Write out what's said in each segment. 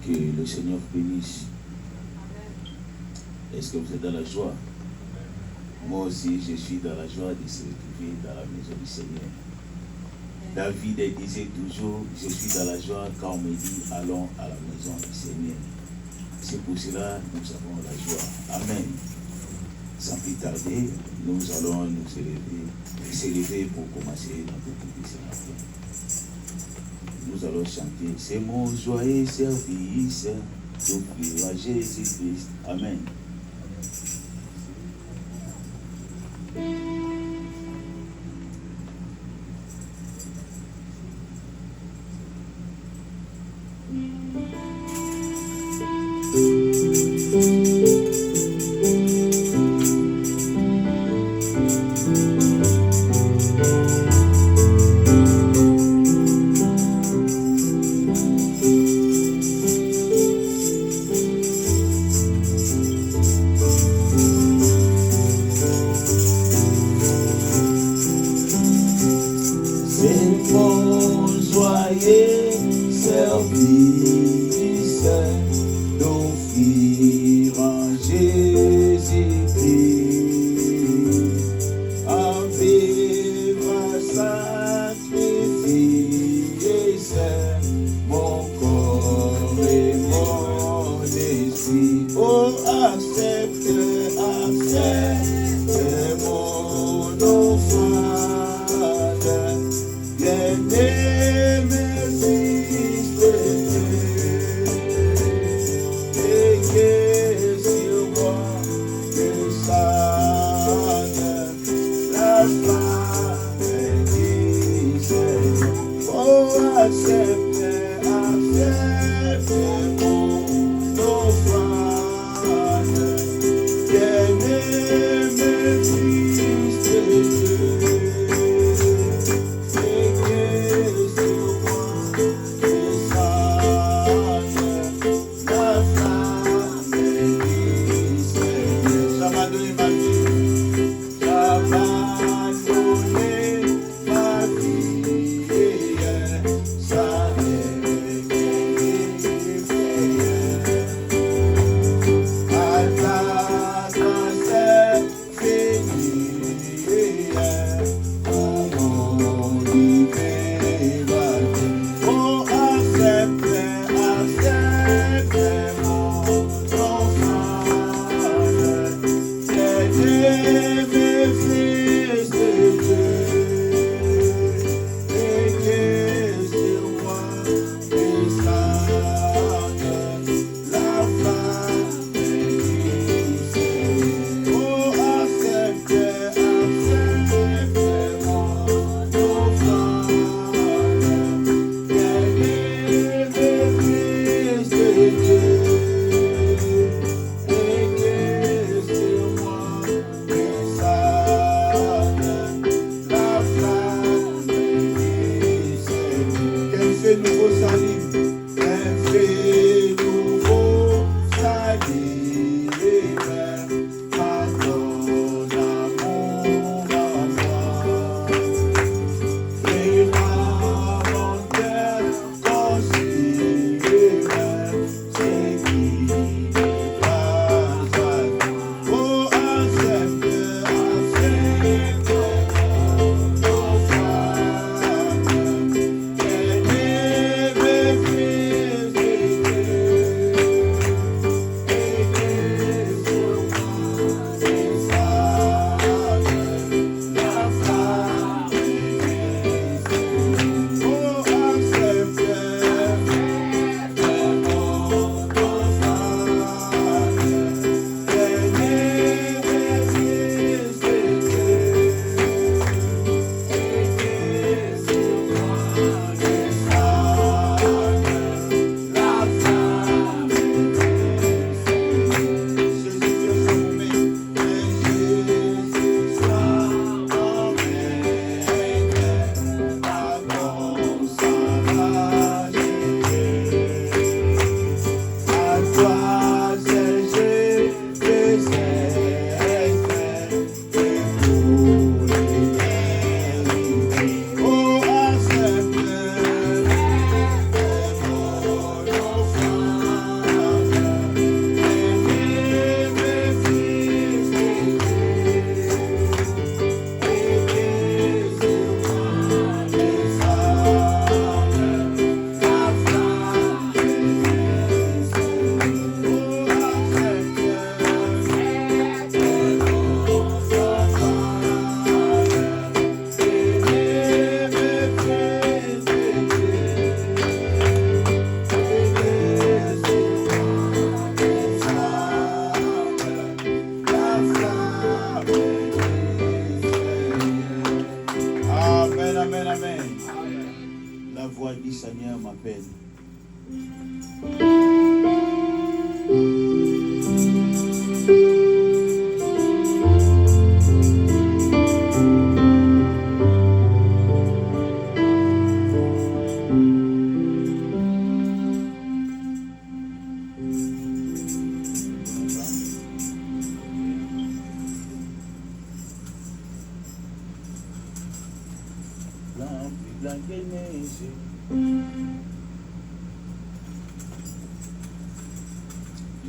Que le Seigneur bénisse. Est-ce que vous êtes dans la joie? Moi aussi, je suis dans la joie de se retrouver dans la maison du Seigneur. David disait toujours, je suis dans la joie quand on me dit, allons à la maison du Seigneur. C'est pour cela que nous avons la joie. Amen. Sans plus tarder, nous allons nous s'élever pour commencer notre culte ce matin. Nous allons chanter, c'est mon joyeux service d'offrir à Jésus-Christ. Amen.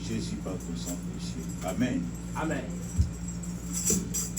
Jésus par ton sang précieux. Amen. Amen. Jésus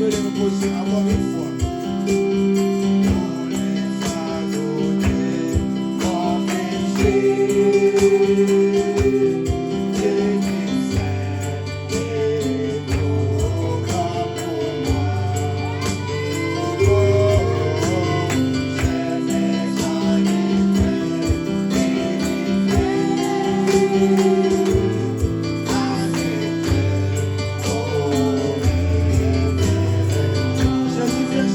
pouvez les reposer encore une fois. Jésus vient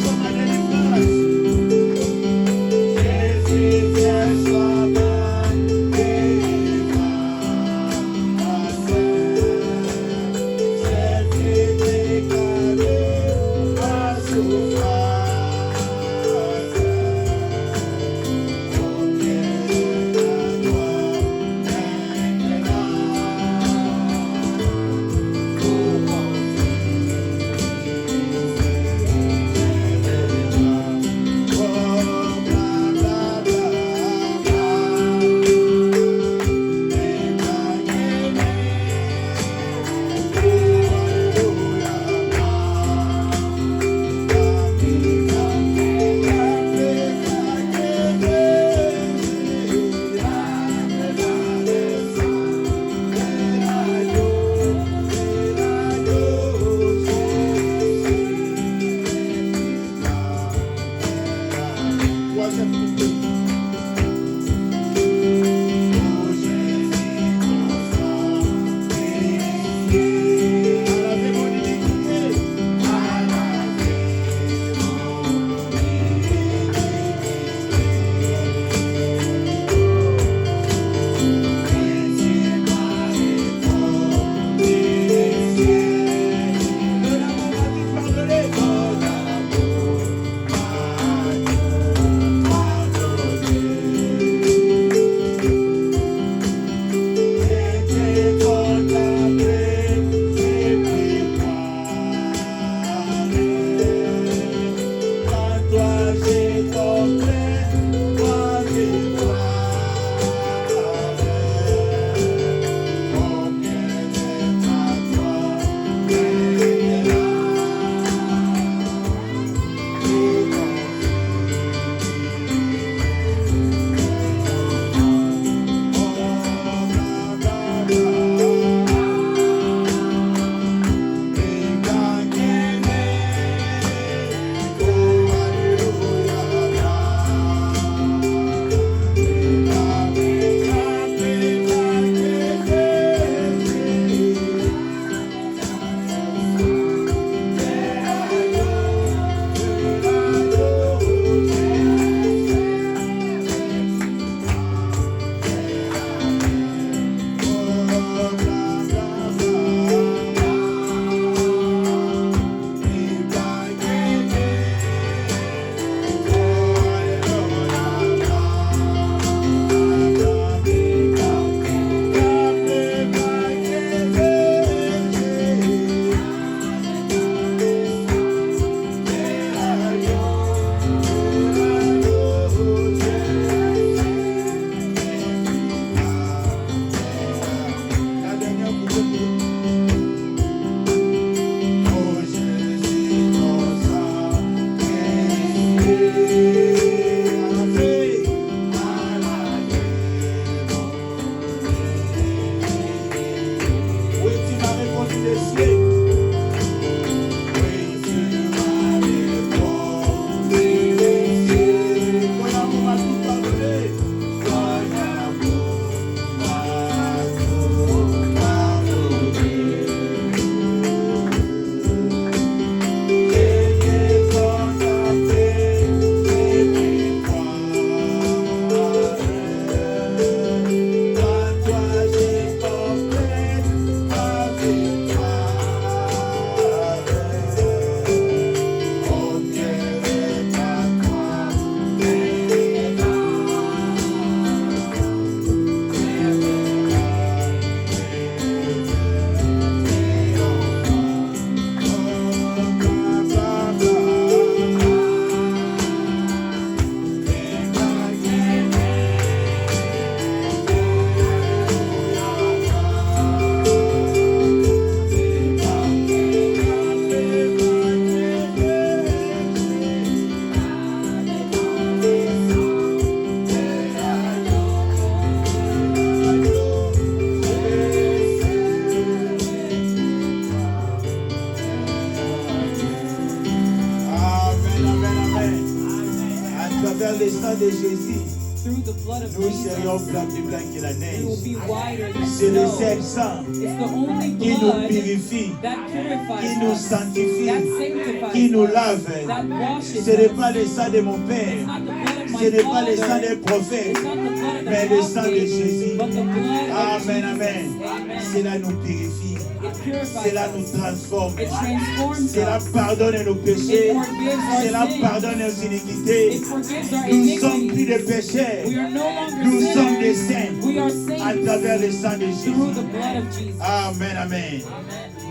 le sang de Jésus, through the blood of nous serions Jesus, plus blancs que la we neige. will be whiter than C'est le snow. seul sang It's the only qui nous blood purifie, that qui purifies nous us, sanctifie, that qui sanctifies nous us, lave. that washes Ce n'est us. pas le sang de mon It's Père, not the blood of ce my n'est pas le sang father, des prophètes, it's not the blood of mais the le sang de prophets, Jésus. but the blood of Amen, Jesus. amen. Amen. Cela nous purifie, It purifies cela nous us. transforme, It transforms cela us. pardonne nos péchés, It forgives our cela sins. pardonne nos iniquités. It forgives our Nous sommes plus iniquities. des pécheurs, We are no longer nous sommes des sinners. saints We are à saints travers le sang de through the Jésus. blood of Jesus. Amen, amen.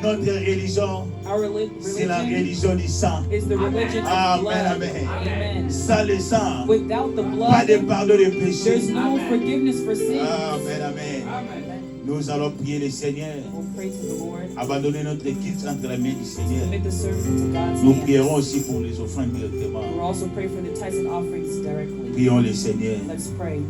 Notre religion, Our c'est la religion religion du sang. is the religion of Amen, blood. amen. Amen. Sans le sang, Without the pas de blood, pardon de there's péché. no forgiveness for sin. Amen, amen. Nous allons prier le Seigneur, We'll pray to the Lord. abandonner notre quitte entre les mains du Seigneur. Commit the service into God's Nous hands. prierons aussi pour les offrandes directement. We'll also pray for the tithes and offerings directly. Prions le Seigneur. Let's pray.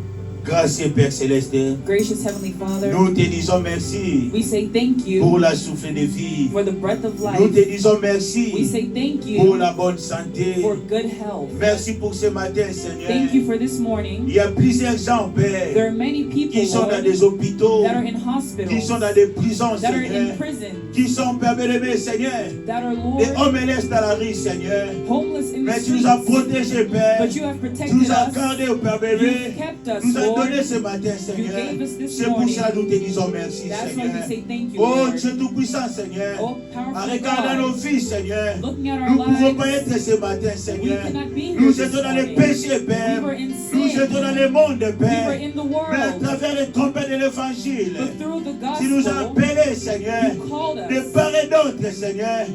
Gracieux Père Céleste, Gracious Heavenly Father, nous te disons merci we say thank pour you la souffle de vie. for the breath of Nous life. te disons We merci say thank pour you la bonne santé. for good health. Merci pour ce matin, Seigneur. Thank you for this Il morning. y a plusieurs gens, There Père, are many people, qui sont dans Lord, des hôpitaux, that are in qui hospitals, sont dans des prisons, that are in Seigneur, prison, qui sont, Père bien-aimé, Seigneur, that are, des Lord, homeless dans la rue, Seigneur. homeless in the Mais tu nous as streets. protégés, Père. But you have Tu protected nous as us. gardés, Père You've bébé. kept us, Tu nous as Lord. donné ce matin, You Seigneur. gave us this C'est pour morning. cela que nous te disons merci, That's why Seigneur. we say thank you, Oh Lord. Dieu Tout-Puissant, Seigneur. Oh, En powerful regardant nos God, vies, Seigneur, looking at our nous ne pouvons pas lives, être ce matin, we Seigneur. cannot be here Nous this étions dans le morning. péché, Père. We were in Nous sin. étions dans le monde, We were Père. in the Mais à world. travers les trompes de l'évangile, But through the tu nous as gospel, appelés, Seigneur, you called de us. part et d'autre, Seigneur.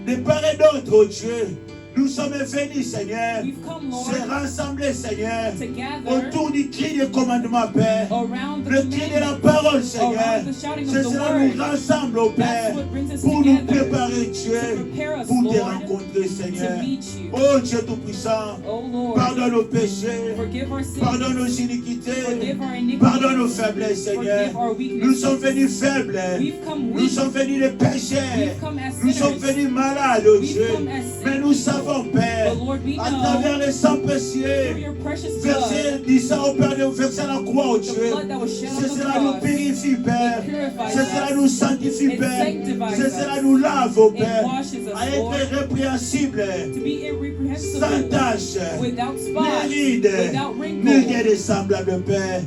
De part et d'autre, oh Dieu. Nous sommes venus, Seigneur, We've come, se Lord, rassembler, Seigneur, to gather autour du cri du commandement, Père. around the Le cri de la commandment, parole, Seigneur. around the shouting C'est of the cela word. nous rassemble, oh Père, That's what brings us pour nous together, préparer, to Dieu, prepare us, pour te Lord, rencontrer, Seigneur. to meet you. Oh Dieu Tout-Puissant, Oh, Lord, pardonne nos péchés, forgive our sins, pardonne nos iniquités, forgive our iniquities, pardonne nos faiblesses, Seigneur. forgive our Nous sommes weaknesses. venus faibles, We've come nous weak, sommes venus des pécheurs, we've come as nous sommes sinners, venus malades, oh we've Dieu. come as Mais sick nous savons, Père, But Lord, we à know travers le sang through précieux, your precious blood, versé du sang au Père, versé à la croix, oh the Dieu. blood that was shed C'est on the cela nous cross, purifie, Père. it purifies C'est cela us, nous sanctifie, it Père. sanctifies C'est us, cela nous lave, oh it Père. washes us, À Lord, être répréhensible, to be irreprehensible, sans tache, without ni spot, ride, without ni wrinkle, rien de semblable, Père.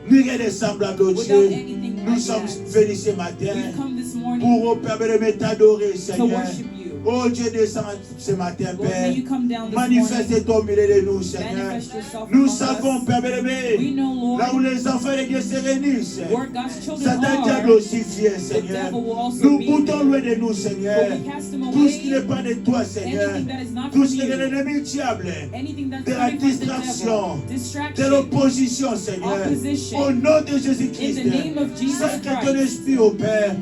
Ni rien de semblable, oh without Dieu. anything Nous like sommes that. venus ce matin We've come this morning pour, oh Père, de t'adorer, to Seigneur. worship you. Oh Dieu, descends ce matin, Lord, may Père. you come down this morning, Manifeste-toi au milieu de nous, Seigneur. manifest yourself Nous among savons, us. Père We bien-aimé, know, là où Lord, les enfants de Dieu se réunissent, where God's children Satan diable are, aussi vient, the Seigneur. devil will also Nous be boutons there. loin de nous, Seigneur. But we cast him Tout ce qui away, n'est pas de toi, Seigneur. anything that is not Tout from ce qui est de you, l'ennemi diable, anything that's de la coming from the distraction, devil, de distraction, l'opposition, Seigneur. opposition, Au nom de in Jésus-Christ, the name of Jesus celle que ton Christ, esprit, ô Père,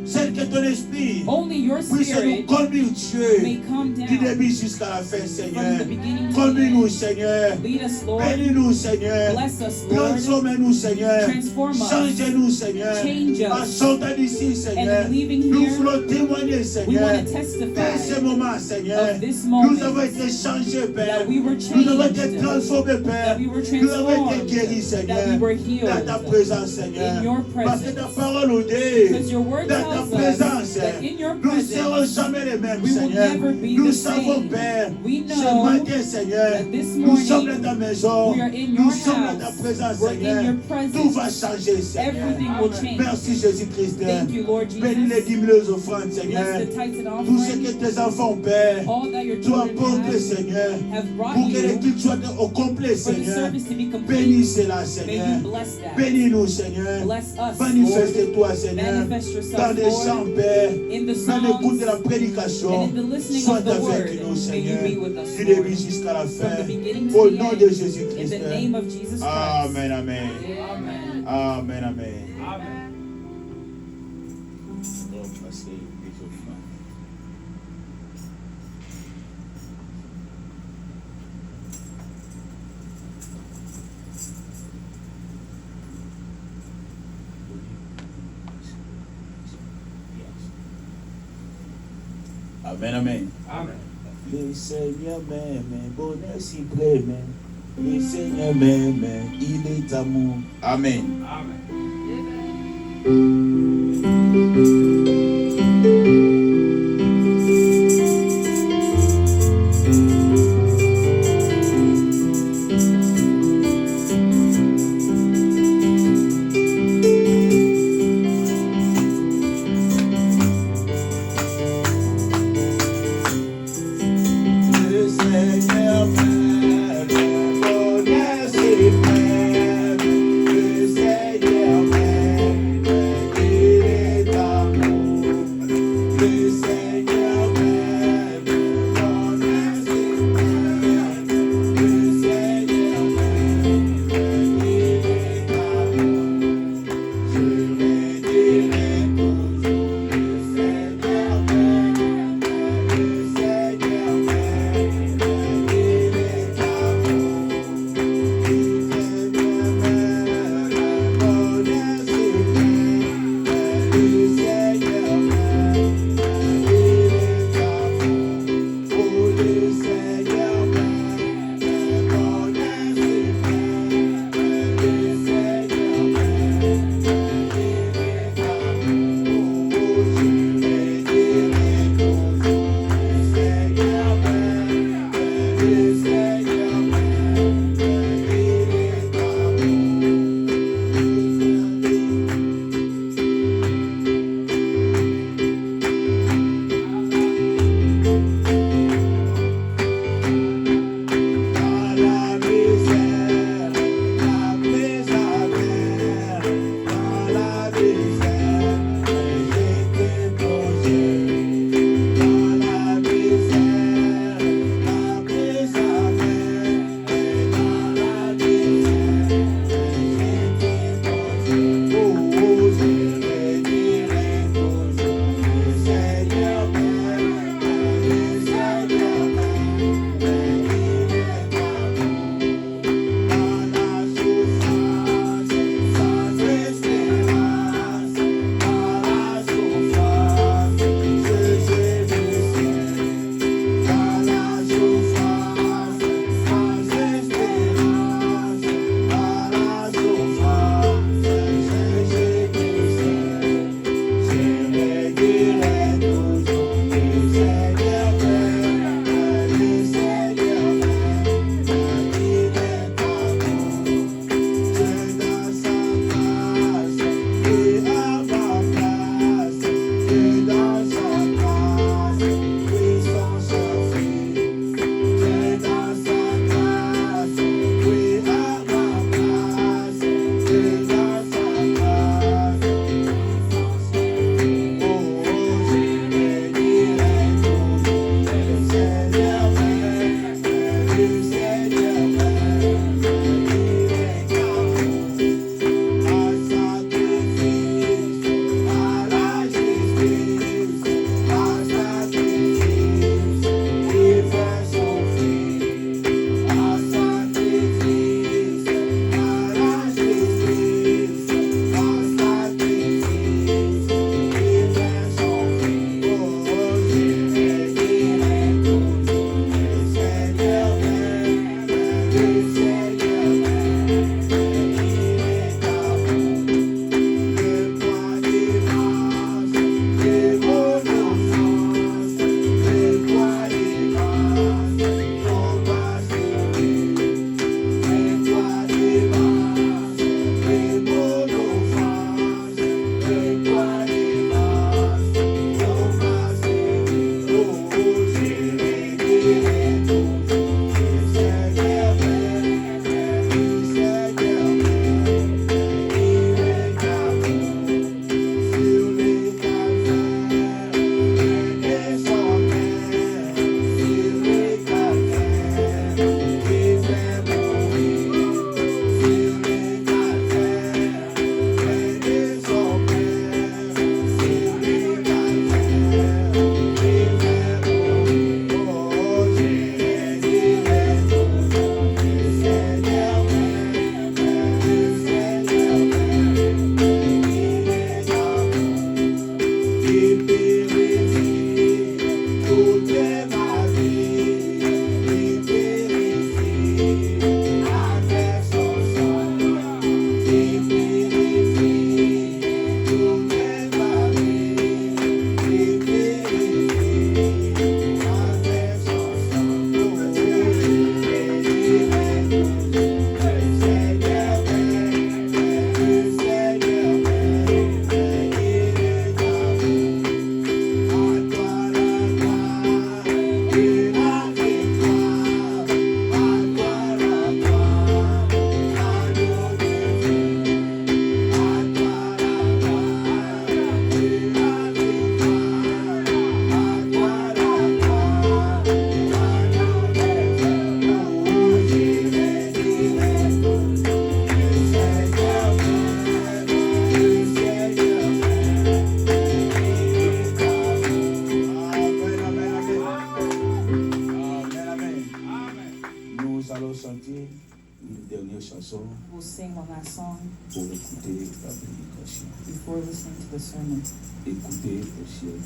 celle que ton esprit only your puisse nous spirit conduire, may Dieu, come du down début jusqu'à la fin, from Seigneur. the beginning to the Conduis-nous, end. Seigneur. Lead us, Lord. Bénis-nous, Seigneur. Bless us, Lord. Transformez-nous, Seigneur. Transform us. Changez-nous, Seigneur. Change us. En sortant d'ici, Seigneur, And leaving nous here, voulons témoigner, we Seigneur, want to de testify ce moment, Seigneur. of this Nous moment, avons été changés, Père. that we were Nous avons été changed, transformés, Père. that we were Nous avons été transformed, guéris, that Seigneur, we were dans ta healed présence, Seigneur. in your Parce que ta presence. parole nous dit, Because your word dans ta tells us présence, that in your nous ne serons presence, jamais les mêmes, we will Seigneur. never be Nous the savons, same. Père, We ce know matin, Seigneur, that this nous sommes morning, dans ta maison, we are in nous your sommes dans ta house, présence, we're in Seigneur. your Tout va presence. changer, Seigneur. Everything will change. Merci, Jésus-Christ. Thank you, Lord Bénis les Jesus. diminuées offrandes, Seigneur. Bless the tithes and Tout ce offerings, que tes enfants, Père, all that your tu as children apporté, Seigneur, have brought pour que you, le culte soit au complet, for the Seigneur. service to be complete. Bénis cela, May Seigneur. you bless that. Bénis-nous, Seigneur. Bless us, Lord. Manifeste-toi, Seigneur. Manifest Dans yourself, les chants, Lord, Père. in the Même l'écoute de la songs, prédication. and in the listening Sois of the avec word. nous, May Seigneur. you be with us, Du Lord, début jusqu'à la from fin. the beginning to Au the nom end. de In Jésus-Christ. the name of Jesus Christ. Amen, amen. Amen. Amen, amen. Donc, passez les offrandes. Amen, amen. Amen. Le Seigneur m'aime, bonheur suprême. Le Seigneur m'aime, il est amour. Amen. Le Seigneur m'aime, connaît ses peines. Le Seigneur m'aime, il listening to the sermon. Écoutez au ciel.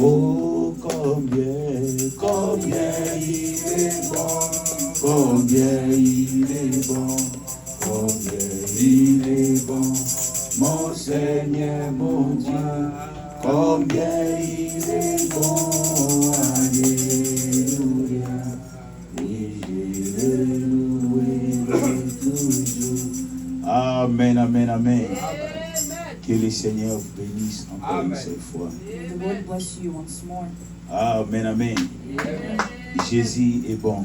Oh, combien il est bon, combien il est bon, combien il est bon, mon Seigneur, mon Dieu, combien il est bon, alléluia, et je le louerai toujours. Amen, amen, amen. Que le Seigneur vous bénisse encore une seule fois. The Lord bless you once more. Amen, amen. Jésus est bon.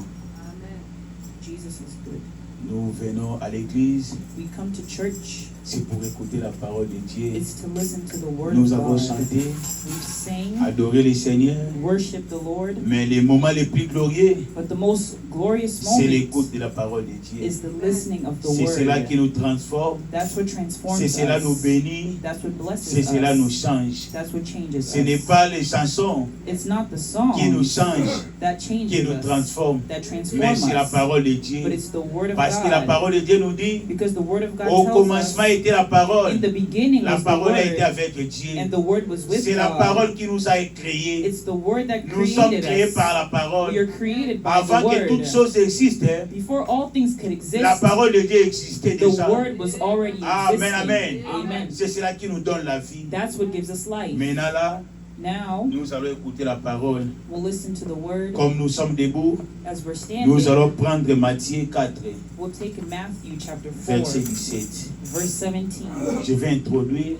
Jesus is good. Nous venons à l'église, We come to church. c'est pour écouter la parole de Dieu. It's to listen to the word Nous of avons God. chanté, We've sang, adoré le Seigneur, worship the Lord, mais le moment le plus glorieux, but the most glorious c'est moment l'écoute de la parole de Dieu. is the listening of the C'est cela qui word. nous transforme, That's what transforms c'est cela nous us. bénit, That's what blesses c'est cela nous us. change. That's what changes Ce n'est us. pas les chansons It's not the song qui nous changent, that qui changes nous us, transforment, that mais transforms c'est la us, parole de but Dieu. it's the word of Parce que la God. parole de Dieu nous dit, Because the word of God au tells us, commencement était la parole. in the beginning La was the parole a été word, avec Dieu. and the word was with C'est la God. parole qui nous a créés. It's the word that Nous sommes created créés us. par la We parole. are created by Avant the que toute word. chose existe, hein, Before all things could exist, la parole de Dieu existait the déjà. word was already Amen, existing. amen. Amen. C'est cela qui nous donne la vie. That's what gives us life. Maintenant là, Now, nous allons écouter la parole. we'll listen to the word Comme nous sommes debout, as we're nous standing. allons prendre Matthieu 4, We'll take Matthew chapter 4, verset 17. verse 17. Je vais introduire,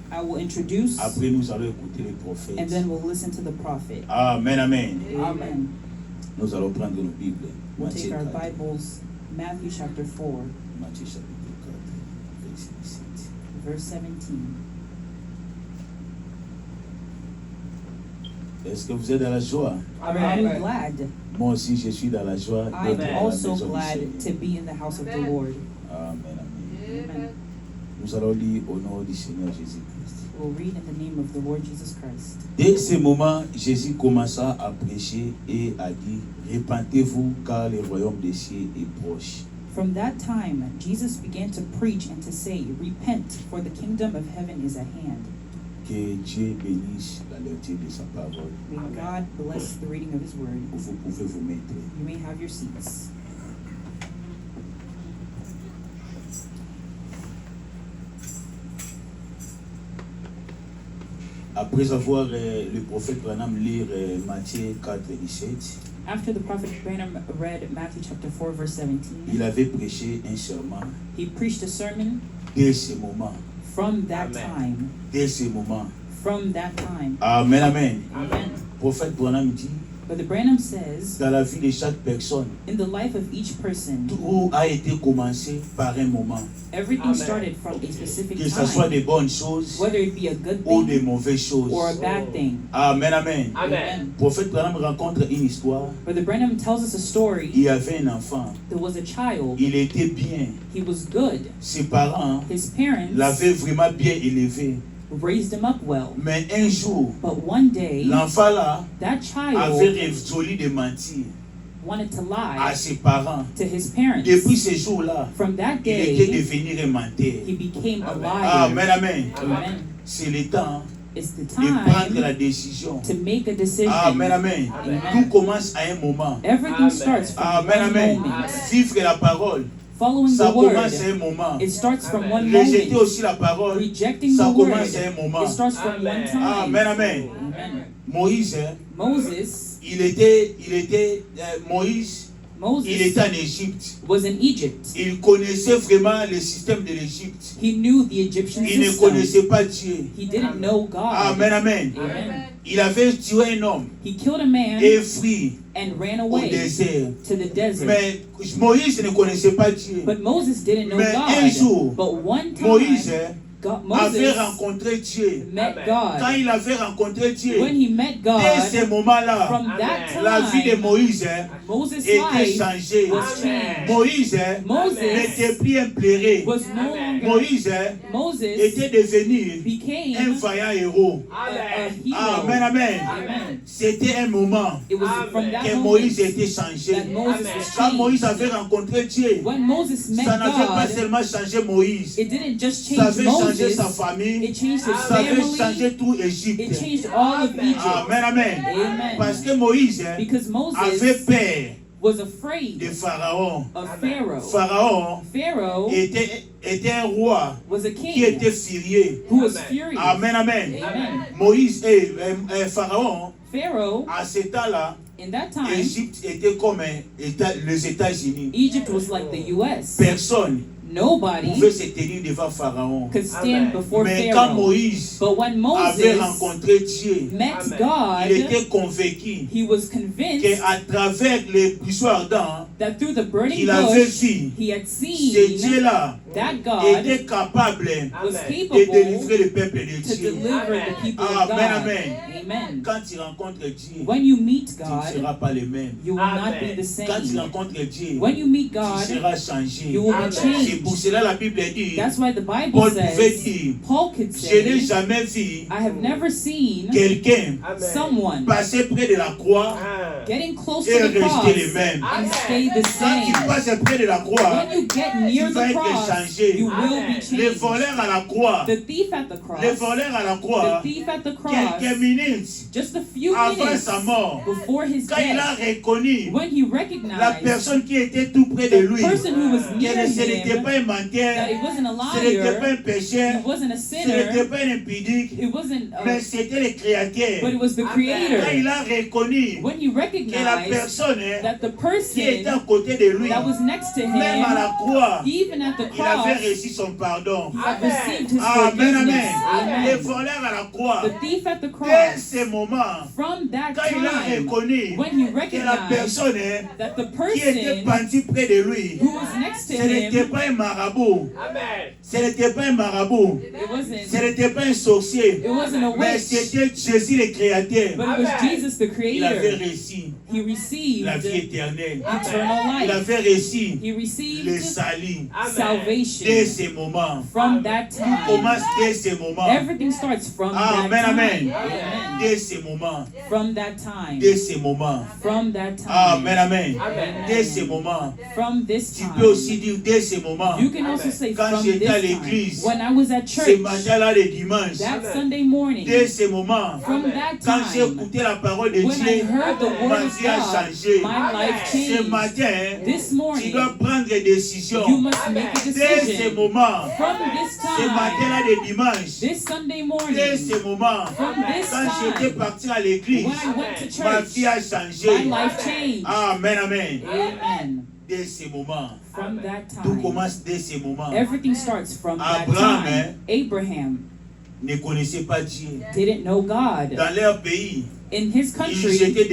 I will introduce, après nous allons écouter les and prophètes. then we'll listen to the prophet. Amen, amen. Amen. Nous allons prendre nos Bibles. We'll Matthieu take our 4. Bibles, Matthew chapter 4, Matthieu chapitre 4, verset 17. verse 17. Est-ce que vous êtes dans la joie? Are Amen. you glad? Moi aussi, je suis dans la joie I'm d'être dans la also maison du glad Seigneur. to be in the house of the Lord. Amen, amen. Amen. Nous allons lire au nom du Seigneur Jésus-Christ. We'll read in the name of the Lord Jesus Christ. Dès ce moment, Jésus commença à prêcher et à dire, repentez-vous car le royaume des cieux est proche. From that time, Jesus began to preach and to say, repent, for the kingdom of heaven is at hand. Que Dieu bénisse la lecture de sa parole. May God bless the reading of his word. Vous pouvez vous mettre. You may have your seats. Après avoir le prophète Branham lire Matthieu 4, 17, After the prophet Branham read Matthew chapter 4, verse 17, il avait prêché un serment. he preached a sermon. Dès ce moment, From that Amen. time, dès ce moment. from that time, Amen, amen. amen. Prophète Branham dit, But the Branham says, dans la vie de chaque personne, in the life of each person, tout a été commencé par un moment. everything Amen. started from a specific Que ce soit time, des bonnes choses whether it be a good ou des thing mauvaises choses. or a bad thing. Amen, amen. Amen. Prophète Branham rencontre une histoire. But the Branham tells us a story. Il y avait un enfant. There was a child. Il était bien. He was good. Ses parents His parents l'avaient vraiment bien élevé. raised him up well. Mais un jour, But one day, l'enfant là that avait child résolu de mentir wanted to à lie ses parents. to his parents. Depuis ce jour-là, From that il était day, devenu un menteur. he became a Amen. liar. Amen, amen. Amen. C'est le temps It's the de prendre la time décision. to make a decision. Amen, amen. Amen. Tout commence à un moment. Everything Amen. starts from Amen, one amen. moment. Vivre la parole, Following ça the word, commence à un moment. it starts from Amen. one Rejeter moment. aussi la parole, Rejecting ça the word, commence à un moment. it starts from one Amen. time. Amen, amen. Amen. Moïse, Moses, Moïse, il Moses était en Égypte. was in Egypt. Il connaissait vraiment le système de l'Égypte. He knew the Egyptian Il ne system. connaissait pas Dieu. He didn't know God. Amen, amen. Amen. Il avait tué un homme He killed a man et fui and ran au away désert. to the desert. Mais Moïse ne connaissait pas Dieu. But Moses didn't know Mais un jour, God. But one time, Moïse God, avait Moses rencontré Dieu. met Amen. Quand God. il avait rencontré Dieu, When he met dès God, ce moment-là, from that Amen. la vie de time, Moïse Moses' était life changée. was Amen. changed. Moïse Moses n'était plus un plairé. was no Amen. longer, Moïse Moses était devenu un became vaillant héros. a Amen. hero. Amen, amen. Amen. C'était un moment It was Amen. from that que moment Moïse était changé. that Moses Amen. was Quand Moïse changed. avait rencontré Dieu, When Moses met ça n'avait pas God, seulement changé Moïse, it didn't just ça change avait changé sa Moses, famille, it changed his ça avait family, changé tout it Égypte. changed all of Amen. Egypt. Amen, amen. Amen. Parce que Moïse Because avait Moses peur was de afraid Pharaon. of Amen. Pharaoh. Pharaon Pharaoh était un roi was a qui king était furieux. who was Amen. furious. Amen, amen. Amen. Moïse et Pharaon, Pharaoh, à ce temps-là, in that time, Égypte était comme les États-Unis. Egypt was like the U.S. Personne ne Nobody pouvait se tenir devant Pharaon. could stand Amen. before Mais quand Pharaoh. Moïse But when avait Moses rencontré Dieu, met Amen. il God, était convaincu he was convinced qu'à travers les buissons ardents that through the burning qu'il avait bush, vu, he had ce seen Dieu-là that God était capable was Amen. de capable délivrer le peuple de to Dieu. deliver the Amen. people of Amen, God. amen. Amen. Quand tu rencontres Dieu, When you meet tu ne God, seras pas le même. you will not Amen. be the Quand tu same. rencontres Dieu, When you meet tu God, seras changé. you will be Amen. C'est changed. pour cela la Bible dit, That's why the Bible Paul pouvait says, dire, Paul could je n'ai say, jamais vu I have never seen quelqu'un Amen. someone passer près de la croix Ah. getting close et to the cross rester le même. and Amen. stay the Quand tu same. passes près de la croix, When you get near tu vas the être cross, changé. you will Amen. be Le changed. voleur à la croix, The thief at the le cross, voleur à la the croix, thief at the quelques cross, minutes just a few avant minutes sa mort, before his quand il a death, reconnu when he la recognized personne qui était tout près de the lui, person who was que near ce n'était him, pas un that menteur, he wasn't a ce n'était pas liar, un pécheur, he wasn't a ce n'était sinner, pas un impudique, it wasn't mais a, c'était le Créateur. but it was the Amen. Quand Creator. il a reconnu When he que recognized personne that the qui était à person côté de lui, that was next to même à him, la croix, even at the il avait cross, reçu son pardon. had received his Amen, forgiveness. amen. Le Amen. voleur à la croix, The thief at the dès cross, ce moment, from that quand il a time, reconnu when he que la recognized personne that the qui était person pendu près de lui, who was next to ce n'était him, pas un marabout, ce n'était pas un marabout, it ce wasn't, n'était pas un sorcier, it wasn't a mais witch, c'était Jésus le Créateur. but it was Jesus the Il avait Creator. reçu He received la vie éternelle. eternal Il life. avait reçu He le received salut. Dès salvation ce moment, from that tout time. commence dès ce moment. Everything starts from that Amen, amen. time. Amen. Dès ce moment, From that time. dès ce moment. From that time. Amen, amen. Amen. Dès ce moment. From this Tu peux aussi time. dire dès ce moment. You can also say Quand from j'étais à this l'église, time. When I was at Ce church matin-là, le dimanche. that Sunday morning. Dès ce moment. From that Quand j'ai time. écouté la parole de When I Dieu, heard the ma word of vie a God, changé. my life Ce changed. matin, This tu morning, dois prendre des décisions. you must make a Dès ce decision. moment, From this ce time, matin-là, le dimanche. this Sunday Dès morning, ce moment, from this quand j'étais time, parti à l'église, when I went to ma church, vie a my changé. life changed. Amen, amen. Amen. Dès ce moment, From that tout time, commence dès ce moment. everything starts from that Abraham, time. Abraham Ne connaissait pas Dieu. didn't know God. Dans leur pays, In his ils country, étaient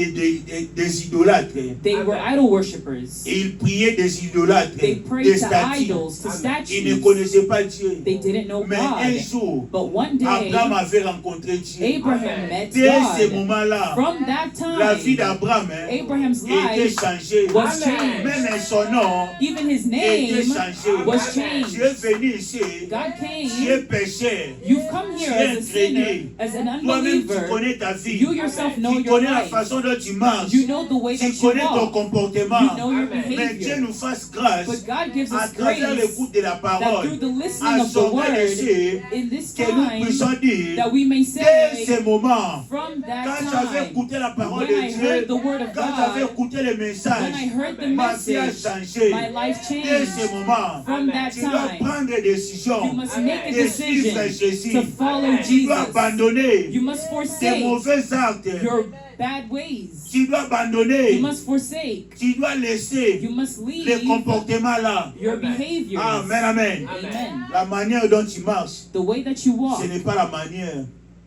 des idolâtres. they were idol worshippers. Et ils priaient des idolâtres, They des prayed to statues. idols, to Ils ne statues. connaissaient pas Dieu. They didn't know Mais un God. jour, But one day, Abraham avait rencontré Dieu. Abraham met Dès ce God. moment-là, From that la vie time, d'Abraham Abraham's était life changée. was changed. Même son nom Even his était name changé. was Tu changed. es venu ici, God tu es came. pécheur. You've come here as a sinner, as an Toi-même, tu unbeliever. connais ta vie. You yourself know Tu your connais la life. façon dont tu marches. You know the way that Tu you connais ton walk. comportement. You know your Mais Dieu behavior. nous fasse grâce But God gives à us travers grace l'écoute de la that parole. through the listening À of the son word, déchet, in this que nous time, puissions dire, that we may dès ce say, moment, from that quand j'avais time, écouté la parole when de I Dieu, heard the word of quand j'avais God, écouté le message, when I heard the ma vie a message, changé. my life Dès ce changed. moment, From that tu dois time, prendre des décisions you must make a de suivre decision Jésus. to follow Tu dois Jesus. abandonner You must tes forsake mauvais actes. your bad ways. Tu dois abandonner. You must forsake. Tu dois laisser You must les leave comportements là. your behaviors. Amen, amen. Amen. La manière dont tu marches, The way that you walk ce n'est pas la manière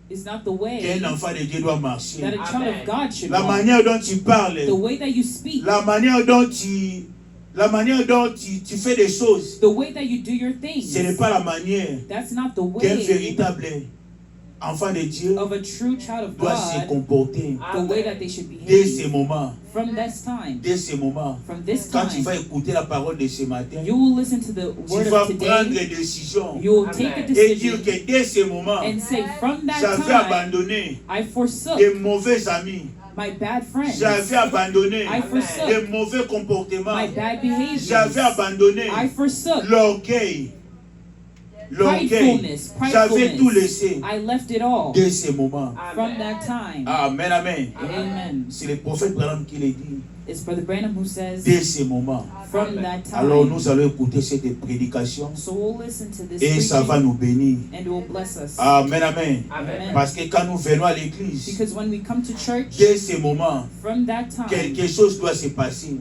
is not the way qu'un enfant de Dieu doit marcher. that a child of God should La walk. manière dont tu parles, The way that you speak, la manière dont tu fais des choses, the way that you do your things, ce n'est pas la manière that's not the qu'un way véritable enfant de Dieu of a true child of doit se God, comporter. the way that they should Dès ce behave. moment, From this time, dès ce moment, from this quand tu time, vas écouter la parole de ce matin, you will listen to the tu word vas of prendre today. des décisions You will take a et dire decision que dès ce moment, and say, from that j'avais time, abandonné I forsook des mauvais amis. my bad friends, J'avais abandonné I forsook des mauvais comportements. my bad behaviors, J'avais abandonné I forsook l'orgueil. pridefulness, J'avais tout laissé I left it all. dès ce moment. From that time, Amen, amen. amen. C'est le prophète Branham qui le dit. It's Brother Branham who says, Dès ce moment. from that Alors time. nous allons écouter cette prédication So we'll listen to this et ça va preaching nous bénir. and it will bless us. Amen, amen. Amen. Parce que quand nous venons à l'église, Because when we come to church, dès ce moment, from that time, quelque chose doit se passer.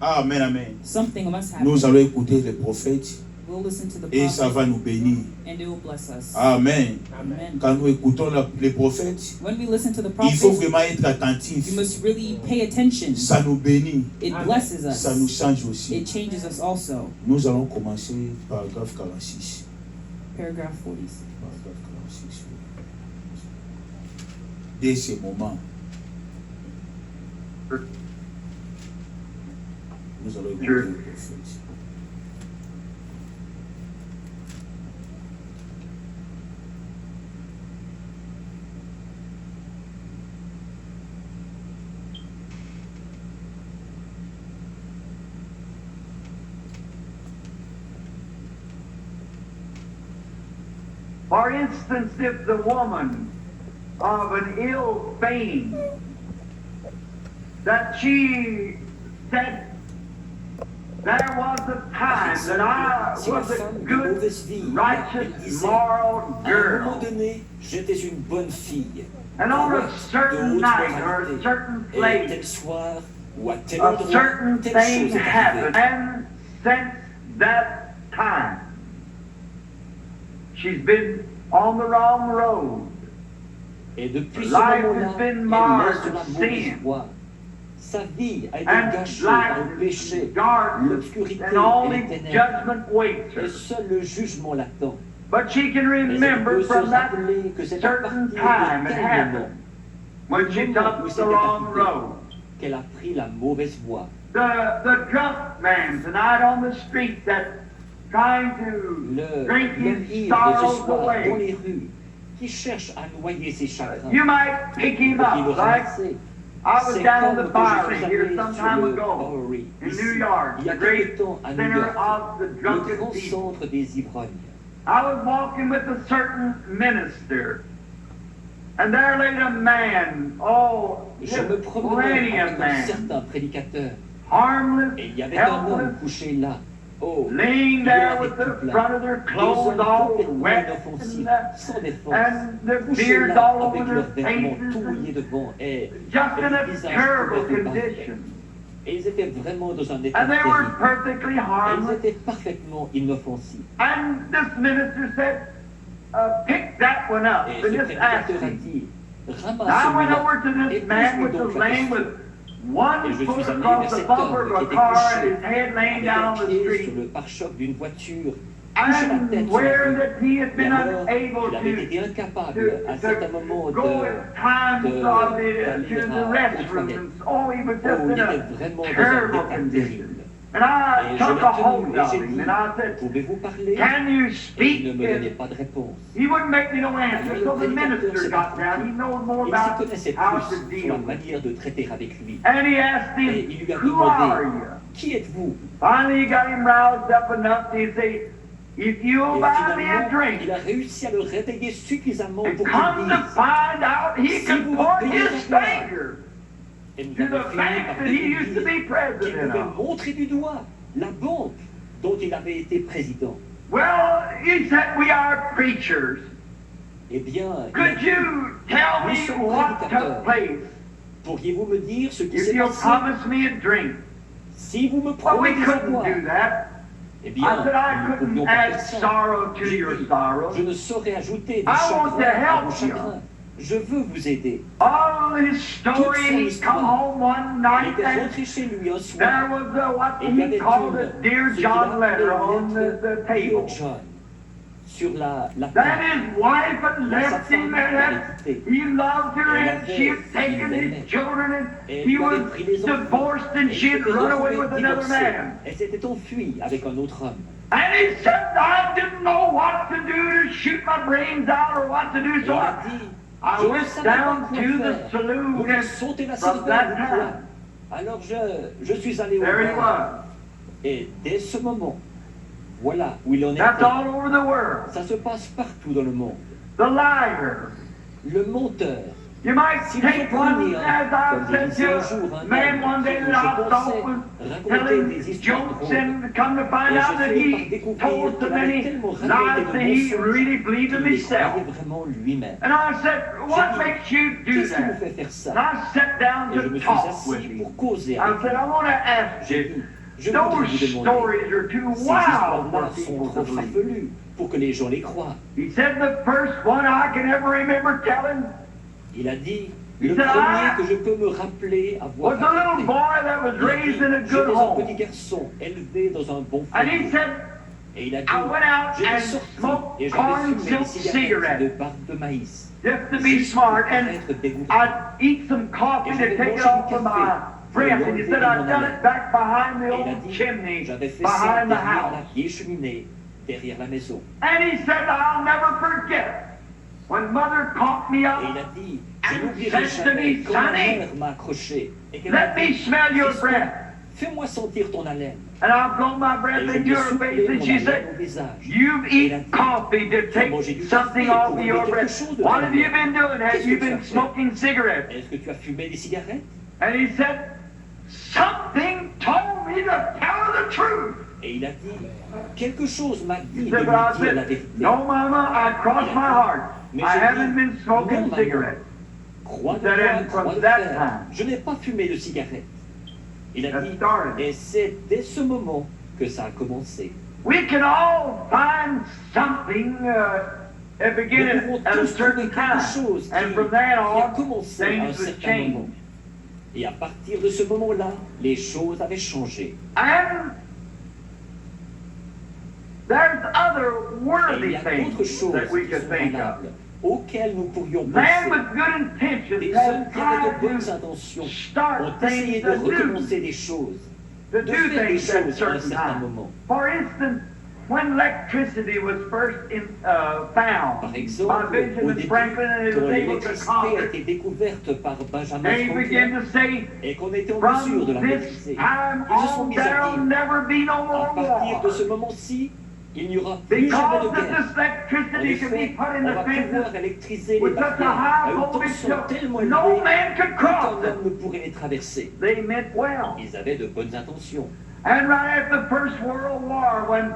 Amen, amen. something must happen. Nous allons écouter le prophète We'll listen to the et ça prophet va nous bénir. and it will bless us. Amen. Amen. Quand nous écoutons les prophètes, When we listen to the il faut prophet, vraiment être attentif. you must really pay attention. Ça nous bénit. It blesses us. Ça nous change aussi. It changes us also. Nous allons commencer paragraphe 46. Paragraph 46. Paragraphe 46. Dès ce moment, nous allons écouter le prophète. For instance, if the woman of an ill fame, that she said, there was a time that I was a good, righteous, moral À un moment girl. donné, j'étais une bonne fille. And on a droite de certain haute night or a moralité. certain Et place, tel soir ou à tel a endroit, certain telle thing chose est happened. arrivée. And since that time, she's been on the wrong road. Et depuis ce Life has moment-là, been elle marred est sur la with mauvaise sin. voie. Sa vie a été And gâchée par le life péché, is dark, l'obscurité and et only les ténèbres. judgment waits Et her. seul le jugement l'attend. But she can Mais elle remember peut se from that rappeler que c'est à certain partir time de it tel happened moment, when she moment took où the c'était wrong arrivé, road. qu'elle a pris la mauvaise voie. The drunk man tonight on the street that trying to drink L'homme his ivre de ce sorrows soir dans away. les rues, qui cherche à noyer ses chagrins, You might pick him pour qu'il le up, like ramasse. I was C'est down on comme the quand je Bowery suis here allé some sur time le ago Bowery, in ici, New York, il y a the quelque great temps à New center York, of the le drunken grand people. centre des ivrognes. I was walking with a certain minister, and there laid a man, oh, Je just me promenais plenty avec of un man, certain prédicateur, harmless, et il y avait un homme helpless, couché là. Oh, laying il there avait with tout the plein. front of their Deux clothes hommes all complètement wet inoffensifs, and sans défense, their couchés beards là all avec over leurs their vêtements tout faces, mouillés devant et just in le a visage terrible couvert de barbe. condition. Et ils étaient vraiment dans un état And they were terrible. perfectly Et ils harmless. étaient parfaitement inoffensifs. And this minister said, pick that one up Et and ce just ask prédicateur a him. dit, ramasse I went over celui-là to et this man pose-lui which donc was la laying question. with one Et je foot suis allé across vers the cet bumper homme of qui a était car couché and his head laying avec down un on the pied sur street. le pare-choc d'une voiture, couché la And tête sur la where rue. that he had Et been alors, unable il avait été incapable à certains moments go at times d'aller to the aux restroom. toilettes. And, oh, he was just Oh, in il était a vraiment dans un terrible état condition. terrible. And I Et je took l'ai a hold tenu et of j'ai him dit, and I said, pouvez-vous parler? can you Et il speak? ne me donnait And pas de réponse. he wouldn't make me no answer. Alors, So le the prédicateur minister s'est got down. He knows more Il s'y about connaissait how to plus sur deal la with it. manière de traiter avec lui. And he asked Et him, il lui a who are demandé, you? qui êtes-vous? Finally, he got him roused up enough to say, if you'll Et buy me a finalement, drink, il a réussi à le réveiller suffisamment and pour come qu'il to dise. find out, he Si could vous point payez his la gloire. finger Et nous to avons the fini bank par that he used to be découvrir qu'il president pouvait of. montrer du doigt la banque dont il avait été président. Well, he said, we are preachers. Eh bien, il a Could dit, you tell Nous me sommes what prédicateurs. took place pourriez-vous me dire ce qui if s'est you'll passé promise me a drink? si vous me Well, we promettez à couldn't boire? do that. Eh I bien, said, I nous ne couldn't pouvions pas add faire ça. sorrow to J'ai your dit, sorrow. je ne saurais ajouter du I want to chagrin à help vos chagrins. Je veux vous aider. All his story, son he histoire. come home one Il night était and rentré chez lui un there soir. was what Et il y he avait called une, a Dear ce qu'il John appelait letter on une the lettre table. Dear John sur la That table. his wife had Là, sa left him femme and l'avait that quitté. he loved her Elle and she had avait- taken il l'aimait. his children and Et he il avait was pris les enfants. divorced Et and il she had s'était run away retrouvé with another divorcé. man. Elle s'était enfuie avec un autre homme. And he said, I didn't know what to do to shoot my brains out or what to do, Et so il a I dit, I je ne went savais pas down quoi to the faire. saloon Vous and sauter la from cervelle that du poing. time, Alors je suis allé au there he bar. was. Et dès ce moment, voilà où il en That's était. all over the world. Ça se passe partout dans le monde. The liar. Le menteur. You might Si vous take en one, prenez un, as I comme said disait un to jour a un man homme, one day que that I je thought pensais was raconter telling des histoires jokes drôles. and come to find Et out je that finis par he découvrir told so qu'il avait many tellement lies raconté that de he mensonges really believed qu'il them les himself. croyait vraiment lui-même. And I said, what dit, makes you do Qu'est-ce qui vous that? fait faire And ça? I sat down Et je to me suis talk with assis him. pour causer I avec said, lui. I want to ask J'ai you, dit, je voudrais those vous demander, stories are too ces wild histoires-là for sont people trop to believe. farfelues pour que les gens les croient. He said the first one I can ever remember telling Il a dit, le said, premier que je peux me rappeler avoir was a little raconté. boy that was Il a dit, raised in a good j'étais un petit home. garçon élevé dans un bon And he foyer. said, Et il a dit, I went out j'étais and sorti smoked et j'avais corn fumé des silk cigarettes cigarettes de barbe de maïs. just to be Juste smart, pour and paraître dégoûtant. I'd eat some coffee Et to j'avais take mangé it du off of café my pour breath. And he l'enlever said, de I mon done haleine. it back behind the Et il a old dit, chimney, j'avais fait ça behind the derrière la house. vieille cheminée, derrière la maison. And he said, I'll never forget when Mother caught me Et il up. a dit, je And n'oublierai said to jamais me, quand ma Sonny, mère m'a accroché et qu'elle m'a let me dit, smell your Fiston, breath. fais-moi sentir ton haleine. And I blow my Et breath je into lui ai her soufflé face, and mon she haleine said, au visage. You've Et il a eaten dit, coffee to tu as mangé take du something café off pour of enlever your quelque breath. chose de What ta have you haleine. been doing? Have Qu'est-ce you que tu been as fait? smoking cigarettes? Est-ce que tu as fumé des cigarettes? And he said, something told me to tell her the truth. Et il a dit, quelque chose m'a dit He de said, lui but I dire la said, vérité. no, Mama, I crossed my heart. Mais I j'ai haven't dit, been smoking non, maman, cigarettes. croix de That bois, is from croix de that fer. time. Je n'ai pas fumé de cigarette. Il a That dit, started. et c'est dès ce moment que ça a commencé. We can all find something that began Nous pouvons at a tous certain trouver quelque time. chose And from qui then a on, commencé à un things would certain moment. change. Et à partir de ce moment-là, les choses avaient changé. And there's other Et il worldly y a d'autres things choses that we qui could sont think of. valables, auxquelles nous pourrions Man penser. with good intentions Des has hommes qui avaient de tried bonnes to intentions start ont essayé things de to do, recommencer des choses, to de do faire des things at choses à un certain certain time. moment. For instance, when electricity was first found Par by exemple, au Benjamin début, Franklin and he quand was able to l'électricité a conquer, été découverte par Benjamin they began Franklin to say, et qu'on était en mesure de from la this maîtriser, time ils se sont on, mis à there'll dire, never be no à more partir de war. ce moment-ci, il n'y aura plus jamais Because de of guerre. this En electricity could be effet, put in on the va pouvoir fences électriser les with such a barrières à high une voltage tension tellement that no élevée man could qu'aucun cross homme it. ne pourrait les traverser. They meant well. Ils avaient de bonnes intentions. And right after the First World War, when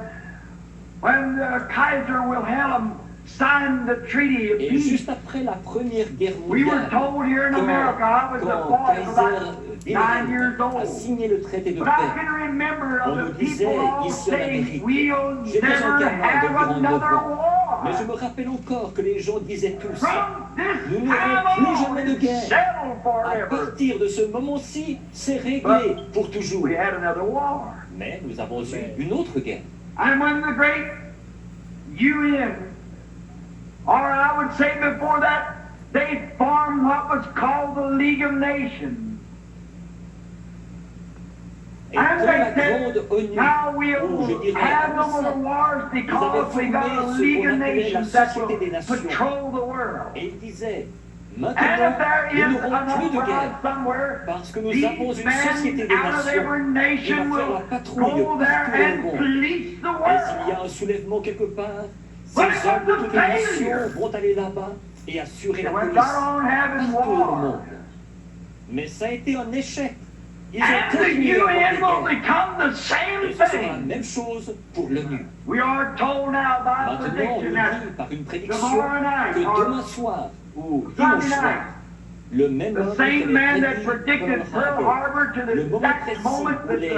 Kaiser Wilhelm signed the Treaty of Et Peace, juste après la Première Guerre we were mondiale, told here in quand, America, I was a quand boy of Kaiser about 9 years Wilhelm a old. signé le traité de But I paix, can remember on of nous the disait people all ici en saying, Amérique, we'll j'étais never un gamin de have grand another war. Mais je war. me rappelle encore que les gens disaient tous, From this nous time n'aurons plus on, jamais de it's guerre. settled À forever. partir de ce moment-ci, c'est réglé pour toujours. We had another war. Mais nous avons eu une autre guerre. And when the great UN, or I would say before that, they formed what was called the League of Nations. Et quand And la they grande said, ONU, now ou we'll je dirais have no comme more ça, wars because we got a formé ce League qu'on of appelait la Nations that Société des will Nations. patrol the world. et il disait, And if maintenant, there nous is n'aurons an plus de uprising guerre, somewhere, parce que nous these avons une société men des out of nations every qui nation va faire la will patrouille go there partout dans le and monde. police the Et s'il y world. a un soulèvement quelque part, ces But hommes it de was a toutes les nations failure. vont aller là-bas et assurer la They went police right on having partout dans le war. monde. Mais ça a été un échec. Ils ont And the continué à UN will avoir des guerres. become the Et same ce sera la thing. même chose pour l'ONU. We are told now by Maintenant, on prediction nous that dit par une prédiction tomorrow night que or demain soir ou Sunday dimanche soir, night, le même the homme qui same man that avait predicted prédit Pearl Pearl Harbor, Harbor to le the moment exact précis moment où that les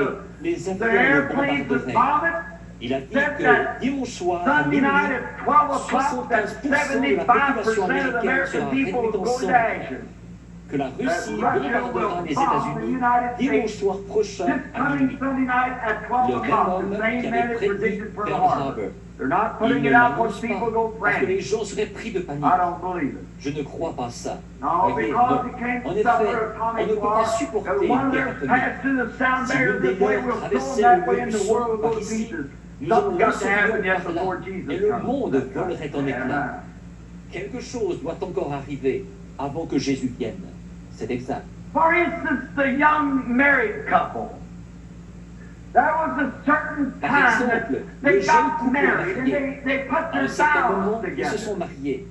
the avions le airplanes would bombarderaient, bomb it, il a dit said que that dimanche soir, à Sunday minuit, night at 12 o'clock, that 75% de la population 75% of the américaine sera American people réduite would en go to cendres, ashes. que la Russie Russia bombardera will les bomb the États-Unis United dimanche States soir prochain this à coming minuit. Sunday night at 12 Le même o'clock. homme The qui same man avait that prédit predicted Pearl Pearl Harbor. Harbor. They're not Il putting ne it out l'annonce because people pas go parce que les frantic. gens seraient pris de panique. I don't believe it. Je ne crois pas ça. No, Voyez, because non. you can't En effet, suffer on ne atomic peut pas war. supporter And une one of guerre them atomique. passed through the sound Si barrier l'une des this way, leurs we'll throw traversait them le that way mur and du the son world will par go to ici, pieces. nous Something en got to happen lancerions yet par là, before Jesus et le comes. monde volerait en éclats. Amen. Quelque chose doit encore arriver avant que Jésus vienne. C'est exact. For instance, the young married couple. There was a certain Par time that exemple, they le jeune got couple married and marié, they put à their un certain moment, vows ils se together. sont mariés.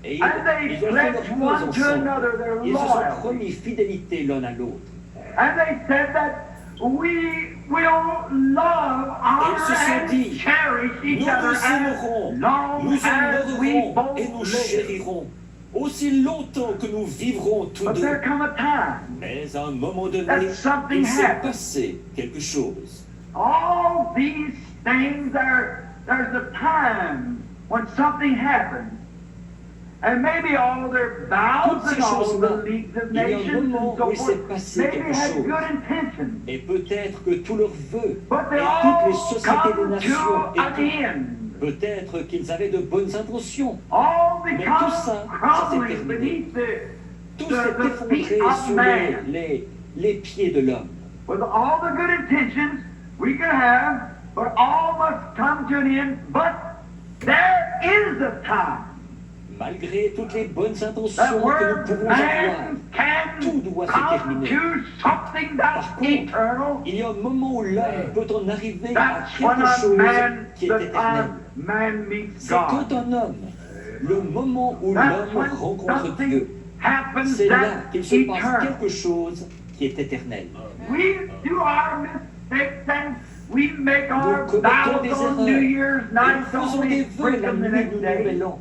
Et And they ils ont fait pledged leur one vœux to ensemble. another their Ils se sont loyalty. promis fidélité l'un à l'autre. And they said that we will love, honor, se sont and dit, cherish each Nous other nous as aimerons, long nous as we honorerons both et nous live. chérirons aussi longtemps que nous vivrons tous But deux. there come a time, Mais à un moment donné, that something il s'est happened. passé quelque chose. all these things, there's a time when something happens. And maybe all their vows Toutes ces and all choses-là, the leagues of il y a un nations moment and so où il s'est forth, passé maybe quelque had chose. good intentions. Et peut-être que tous leurs vœux But they et toutes les all sociétés des come nations to an et end. peut-être qu'ils avaient de bonnes intentions. All Mais become tout ça s'est crumbling terminé. beneath Tout s'est the feet effondré of sous man. les pieds de l'homme. With all the good intentions we can have, but all must come to an end. But there is a time Malgré toutes les bonnes intentions that que nous where pouvons avoir, man tout can doit se come terminer. to something that's Par contre, eternal. il y a un moment où l'homme peut en arriver à That's when quelque a chose man, qui est the éternel. time man meets C'est quand God. un homme, le moment où That's l'homme when rencontre something Dieu, happens c'est là that's qu'il se passe eternal. quelque chose qui est éternel. We do our mistakes and we make our Nous commettons des vows on New erreurs Years et night, nous faisons only des vœux break la them the nuit next du day. Nouvel An.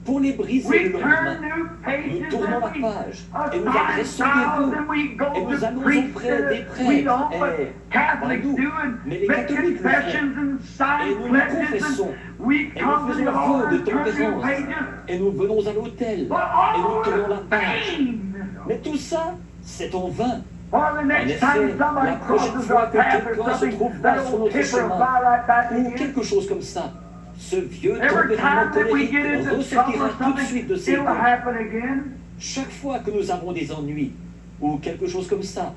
pour les briser We le lendemain. turn new pages Nous tournons la and we page et nous assign adressons des vows vœux and we go et nous to allons priests auprès des that prêtres. we don't, Et but Catholics nous, do and mais les make catholiques le confessions font. and Et sign nous nous pledges confessons. and we Et nous come to faisons the un altar vœu de and turn new tempérance. pages. Et nous venons à l'autel But et nous all tournons la the page. pain. Mais tout ça, c'est en vain. Or the En next effet, time somebody la prochaine crosses fois our que path or quelqu'un se something, trouve that là sur old notre temper will chemin, fly right back ou again. quelque chose comme ça, ce vieux Every tempérament time that we colérique get into trouble ressortira or tout de suite de something, ses it'll gonds. happen again. Chaque fois que nous avons des ennuis ou quelque chose comme ça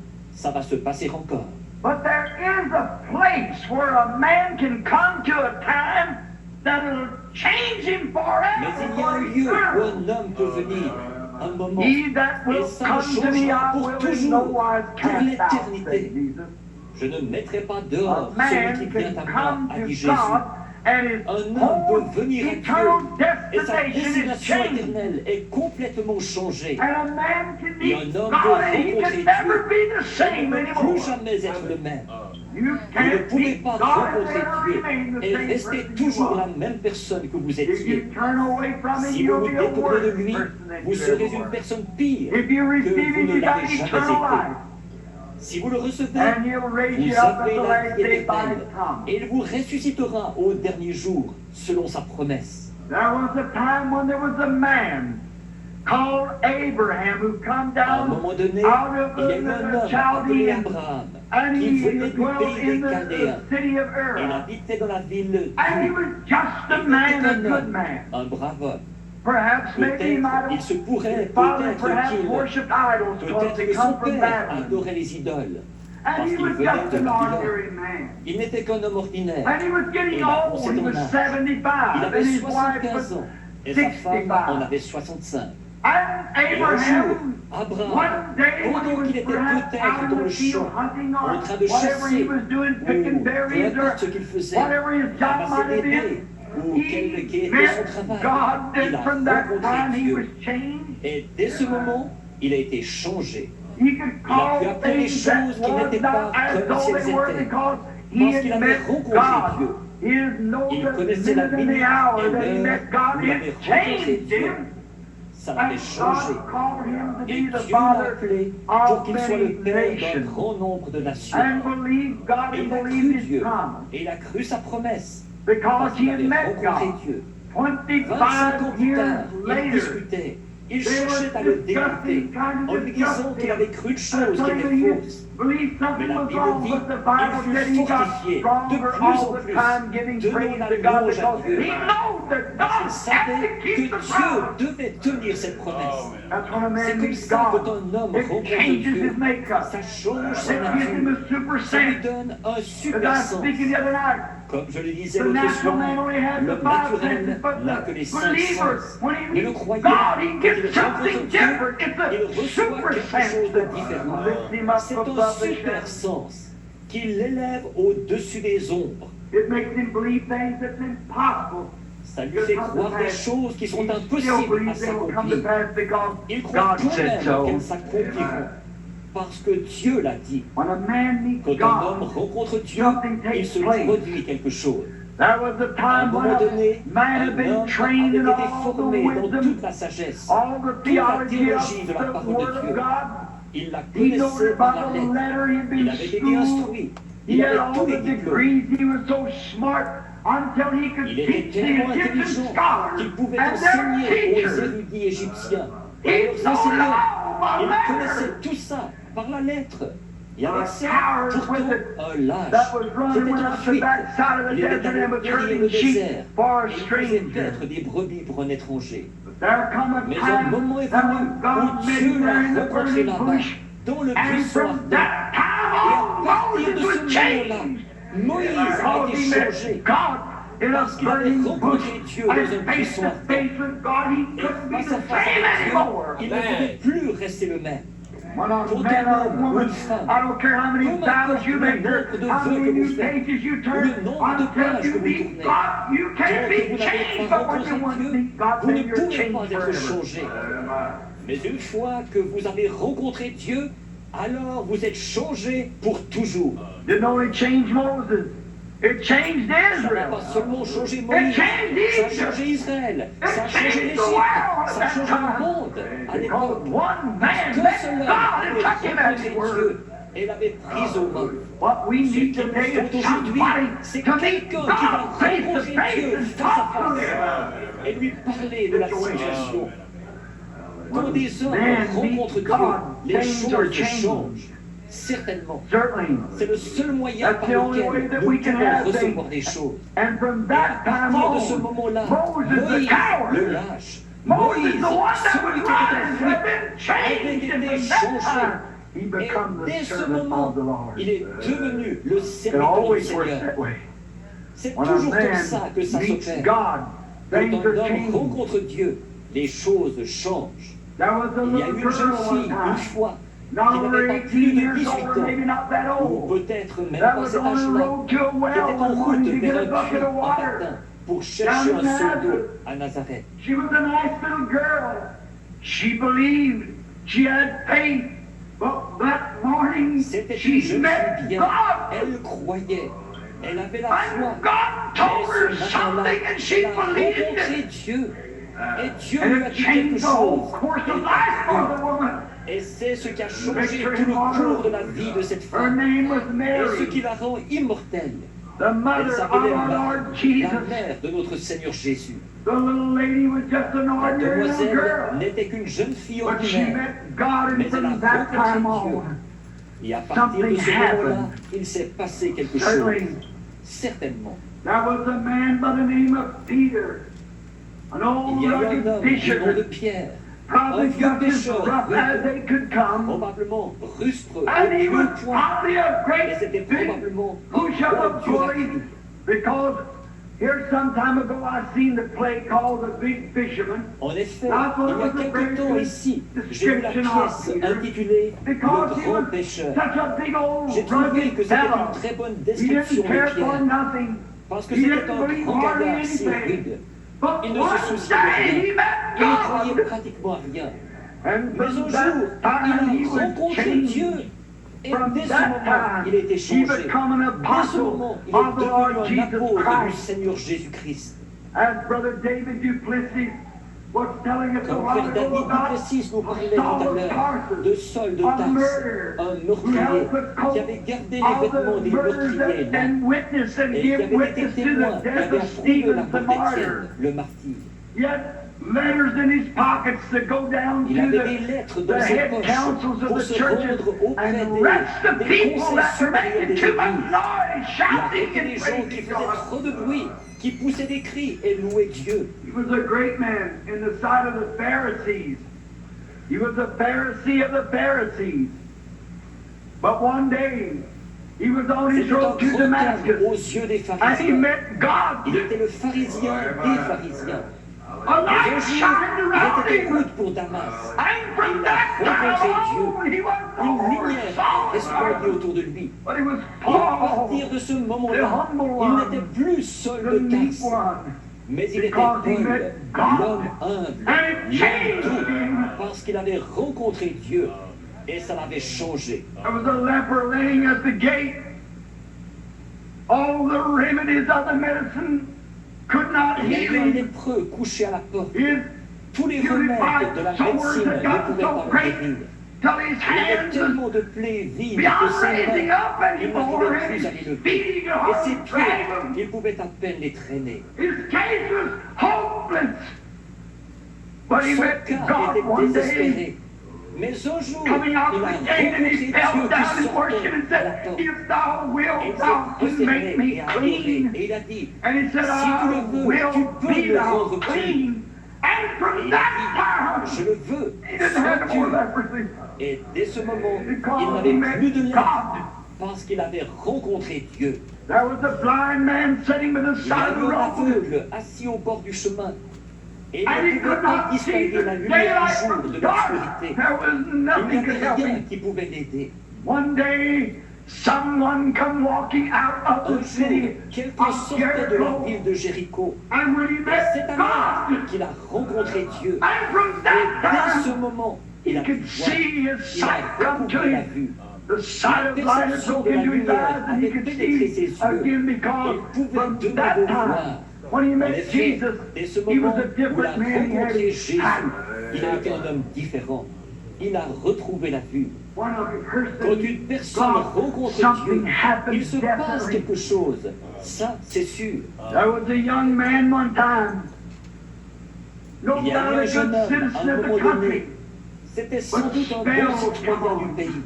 va se passer encore. But there is a place where a man can come to a time that'll change him Mais forever. il y a un lieu où un homme peut venir, un moment, He that et will ça come le to me, changera I pour will in toujours, no wise pour cast out, l'éternité. said Jesus. Je ne mettrai pas A dehors celui man qui vient can à come moi, a dit to Jésus. God and his Un homme whole peut venir à eternal Dieu et sa destination is destination changed. éternelle est complètement changée. And a man can Et meet un homme God peut and he rencontrer can never Dieu. be the Il same ne peut plus anymore. jamais être le même. You Vous ne can't pouvez meet pas God and rencontrer ever Dieu remain the et same rester person toujours you la are. même personne que vous If you étiez. turn away from him, Si vous you'll vous be a détournez de worse lui, person than vous you serez ever une were. personne pire If you que receive vous him, ne you got l'avez jamais eternal été. life. Si vous le recevez, And he'll raise vous you up at avez the la last vie day by his éternelle promise. et il vous ressuscitera au dernier jour selon sa promesse. There was a time when there was a man called Abraham who come À un down moment donné, out of il y a eu un the homme appelé Chaldeans, Abraham and qui he venait du dwelt pays in des Chaldéens. the city of Il Ur. habitait dans la ville And he d'Ur. was just a Il man, a était un good homme, man. un brave homme. Perhaps maybe he Peut-être, might il have se pourrait, his father peut-être perhaps qu'il, worshipped idols because peut-être they que come son from père Babylon. adorait les idoles, And parce he qu'il was venait just de an Babylone. ordinary man. Il n'était qu'un homme ordinaire. And he was getting Et là, old. c'est He un was âge. 75. Il And avait his wife 75 was ans et sa femme en 65. avait 65. And Et un jour, Abraham, Abraham, one day when he pendant was qu'il était perhaps peut-être out dans in le the field champ, hunting en or train de whatever he chasser, was doing, ou picking peu berries or importe ce qu'il faisait, whatever his job ramasser might have des baies, been, ou quel qui he était met son travail, God. il That a from that time rencontré he was Dieu. changed. Et dès ce moment, il a été changé. He could Il a pu call appeler les things that choses qui was n'étaient not pas as comme though si they elles were étaient. because he Parce had qu'il avait met rencontré God. Dieu. His know Il the connaissait la minute and minute the hour et that he l'heure met God. où il avait It rencontré changed Dieu. him. Ça And l'avait changé. God called him to Et be the Dieu l'a father appelé pour of qu'il soit le many père d'un nations. grand nombre de nations. And believed God Et and il a believed cru his Dieu. promise. Et il a cru sa promesse. Because Parce he qu'il had avait met rencontré God. Dieu. 25 25 ans plus years tard, il later, discutait. Il they cherchait were à le discussing, démonter kind en of lui disant qu'il avait cru une chose qui était fausse. believed Mais something la was Bible wrong, dit but the Bible qu'il said fut he got fortifié de stronger plus all en the plus. time, giving Donnons praise la to God louange à because Dieu. he knows that Parce God qu'il has savait to que keep the Dieu promise. devait tenir cette promesse. That's when a C'est man comme meets ça que God. quand un homme It rencontre changes Dieu, his makeup. ça change sa It gives him nature. a super Ça lui sense. donne un As I super was sens. speaking the other night, Comme je le disais the l'autre natural soir, man only has the l'homme five naturel senses, but n'a the que les 5 believer, sens. when he Mais le meets croyant, God, he quand il gets rencontre something Dieu, different. It's il a reçoit super quelque sense chose de that différent. lifts him up C'est above un the super shadows. sens qui l'élève au-dessus des ombres. It makes him believe things that's impossible. Ça lui fait croire des choses qui sont He still impossibles à believes they will come to s'accomplir. pass because Il croit God quand said même so. qu'elles s'accompliront. Parce que Dieu l'a dit. When a man meets Quand un homme God, rencontre Dieu, something il takes se place. produit quelque chose. there was a À un time when moment a donné, man had un been homme trained avait in été all the formé dans wisdom, toute la sagesse, all the toute la theology théologie of de la the parole Word de of Dieu. God. Il la He knew connaissait it par by la the lettre. letter. He had Il been avait été schooled. instruit. He Il had avait all tous the les diplômes. degrees. He was so smart until he could Il était teach the tellement Egyptian intelligent scholars qu'il pouvait and their enseigner aux teachers. érudits égyptiens He et leurs know it enseignants. all by Il letter. connaissait tout ça par la lettre. Et avec ça, Cowards pourtant, with it un lâche. that was running C'était went en up the fuite. backside of the Il était desert allé and was périr le herding sheep désert. for a Et il faisait stranger. paître des brebis pour un étranger. There come a Mais un time moment est that venu when où God met Dieu him there in l'a the rencontré burning là-bas, bush, dans le and buisson from ardent. that time Et à on, partir de Moses ce was moment-là, changed. Moïse a Because été he met changé. God in a Parce qu'il avait burning bush, rencontré Dieu dans un and face buisson to ardent. face with God, he Et couldn't be face à the face same avec anymore. Dieu, il ne pouvait plus rester le même. When a Pour man un or a homme ou woman, une femme, I don't care how many peu vows importe you le make, nombre de how vœux que many vous new faites, pages you ou turn, le nombre de until pages you que vous meet tournez. God, you Tant can't que be vous n'avez changed, pas but when you rencontré once Dieu, meet God, vous ne then you're pouvez changed pas être forever. changé. Mais une fois que vous avez rencontré Dieu, alors vous êtes changé pour toujours. Didn't only change Moses, It changed Ça n'a Israel. pas seulement changé Moïse, ça a changé Israël, ça a changé l'Égypte, ça a changé le monde à l'époque. One Parce man qu'un seul met homme God avait and took him at his rencontré word. Dieu et l'avait pris aux mains. What we Ce need qu'il nous today faut is aujourd'hui, somebody c'est to meet quelqu'un qui va God face to rencontrer face Dieu and face à talk to face him. et lui parler de la situation. Quand des hommes Man rencontrent meets Dieu, God, les things are choses changed. changent. Certainement. Certainly. C'est le seul moyen That's par the only way lequel that nous we can pouvons have recevoir things. des choses. And from Et à that time partir de ce on, moment-là, Moses the Moïse, le coward, lâche, Moses Moïse, the one that celui was qui était running, enfui, had been changed, and avait été from that changé. time he Et become the dès ce servant moment, of the Lord. il est devenu le It serviteur du always works Seigneur. that way. C'est When a toujours comme man ça que ça meets s'opère. God, Quand things un are homme changed. rencontre Dieu, les choses changent. There was a Il y a little eu une jeune girl fille, one une time, fois, qui not n'avait over pas plus 18 de years 18 old, or maybe ans, not that ou old, peut-être même that pas was cet on the âge-là, road to a qui était well en one route morning to vers get a un bucket puits of un water. matin pour chercher un seau d'eau à Nazareth. She was a nice little girl. She believed. She had faith. But that morning, C'était une she jeune met fille bien, God. elle croyait, elle avait la foi. And God told her Mais ce matin-là, something, and she elle a believed rencontré it. Dieu. Et Dieu And lui a it dit quelque changed the whole chose. course Elle of a life cru. for the woman. Et c'est ce qui a changé tout le cours de la vie de cette Her femme. name was Et ce qui Mary, la rend immortelle. the Elle mother of s'appelait our Marie, Lord la Jesus. mère de notre Seigneur Jésus. The little lady was just an La ordinary little demoiselle girl. n'était qu'une jeune fille But she ordinaire. met God, Mais and elle a from that time rencontré Dieu. on, Et à partir de ce Something moment-là, happened. il s'est passé quelque chose. certainly, Certainement. there was a man by the name of Peter, an Il old y a eu un rugged homme du nom de fisherman, Pierre, probably un vieux just as pêcheur rough as they could come, probablement rustre au and he plus was haut point. probably a Et great c'était big probablement push un up grand a dur à bully, cuire. because here some time ago I seen the play called The Big Fisherman, En effet, il y a quelque temps ici, j'ai vu la pièce intitulée Le because he Grand was Pêcheur. such a big old J'ai trouvé rugged que c'était fellow. une très bonne He description didn't care de for Pierre, nothing. parce que He c'était didn't un believe grand hardly gaillard si anything. rude. But Il ne one se souciait de day he rien. met Il ne croyait God. pratiquement à rien. And Mais un from jour, that time he il a was rencontré changed. Dieu. Et From dès ce that moment, time, il a été he changé. become an Dès ce apostle moment, il est of the Lord devenu un Jesus apôtre du Christ. Seigneur Jésus-Christ. As Brother David Duplessis was telling us a Comme while Frère ago David about Duplessis nous parlait tout à Saul of l'heure de Saul de a Tarse, murderer, un who meurtrier held the coat qui avait gardé les of vêtements the des murders meurtriers là, and witness and et qui give avait été witness to témoin, the qui death avait of approuvé la Stephen the mort martyr. d'Étienne, le martyr. Yet letters in his pockets that go down Il to avait des lettres the dans ses head poches councils pour of the se churches rendre auprès and arrest the des people conseils that were supérieurs making des too much églises. noise, Il a shouting arrêté and les gens qui praising faisaient God. trop de bruit, qui poussaient des cris et louaient Dieu. He was a great man in the sight of the Pharisees. He was a Pharisee of the Pharisees. But one day, he was on his C'était un road to grand homme Damascus, aux yeux des and he pharisiens. met God. Il était le pharisien des pharisiens. A Mais light un jour, shined il around était en him, route pour Damas. and from Il a that rencontré time Dieu. on, he was Une no lumière resplendit autour de lui. But he was Et à partir Paul, de ce the moment-là, humble il one, n'était plus Saul the de meek Tarse, one. mais il était Because he Paul, met God. l'homme humble, And it changed l'homme doux, him. parce qu'il avait rencontré Dieu et ça l'avait changé. There was a leper laying at the gate. All the remedies of the medicine could not Il y heal avait un him. lépreux couché à la porte. His Tous les remèdes de la médecine ne pouvaient pas le guérir. till his Il avait hands tellement de plaies vives que beyond ses raising mains, up il anymore, n'arrivait and plus à les his lever. feet Et hard ses to drag pieds, him. il pouvait à peine les traîner. His case was hopeless. But he Son met cas God était one day, désespéré. Mais un jour, il a coming out rencontré the gate, and he Dieu fell qui down and sortait worshiped and à la said, porte. "If thou Et wilt, il thou s'est can prosterné make me et a adoré. clean." Et il a dit, And he said, Si tu le "I veux, will tu peux be me thou rendre clean." And Et from il a that dit, je time, le veux, he didn't have sois no more Dieu. leprosy. Et dès ce moment, il Because he n'avait met plus de lèpre God. parce qu'il avait rencontré Dieu. There was a blind man sitting by the Il y side a of the eu un road. aveugle assis au bord du chemin. Et il And ne he pouvait could pas not see distinguer la the lumière daylight du jour from de dark. l'obscurité. There was Il n'y nothing could avait help rien him. qui pouvait l'aider. One day, someone come walking out of Un the jour, city quelqu'un of sortait de la Jericho, ville de Jéricho. and when he Et met c'est alors God, qu'il a rencontré Dieu. and from Et that dès ce time, moment, he il a pu could voir. see his Il a sight come to recouvré la him. vue. The sight of light had broken into his eyes and he could see again because from that time, when he En met effet, Jesus, dès ce he was moment a où il a different man. He had rencontré his Jésus, sight. il a été un homme différent. Il a retrouvé la vue. When a Quand person une personne God, rencontre Dieu, something happens il se passe definitely. quelque chose. Ça, c'est sûr. There was a young man one time, no Il y a doubt eu a un jeune good homme, à citizen un of the moment country, donné. C'était sans doute un bon citoyen du pays.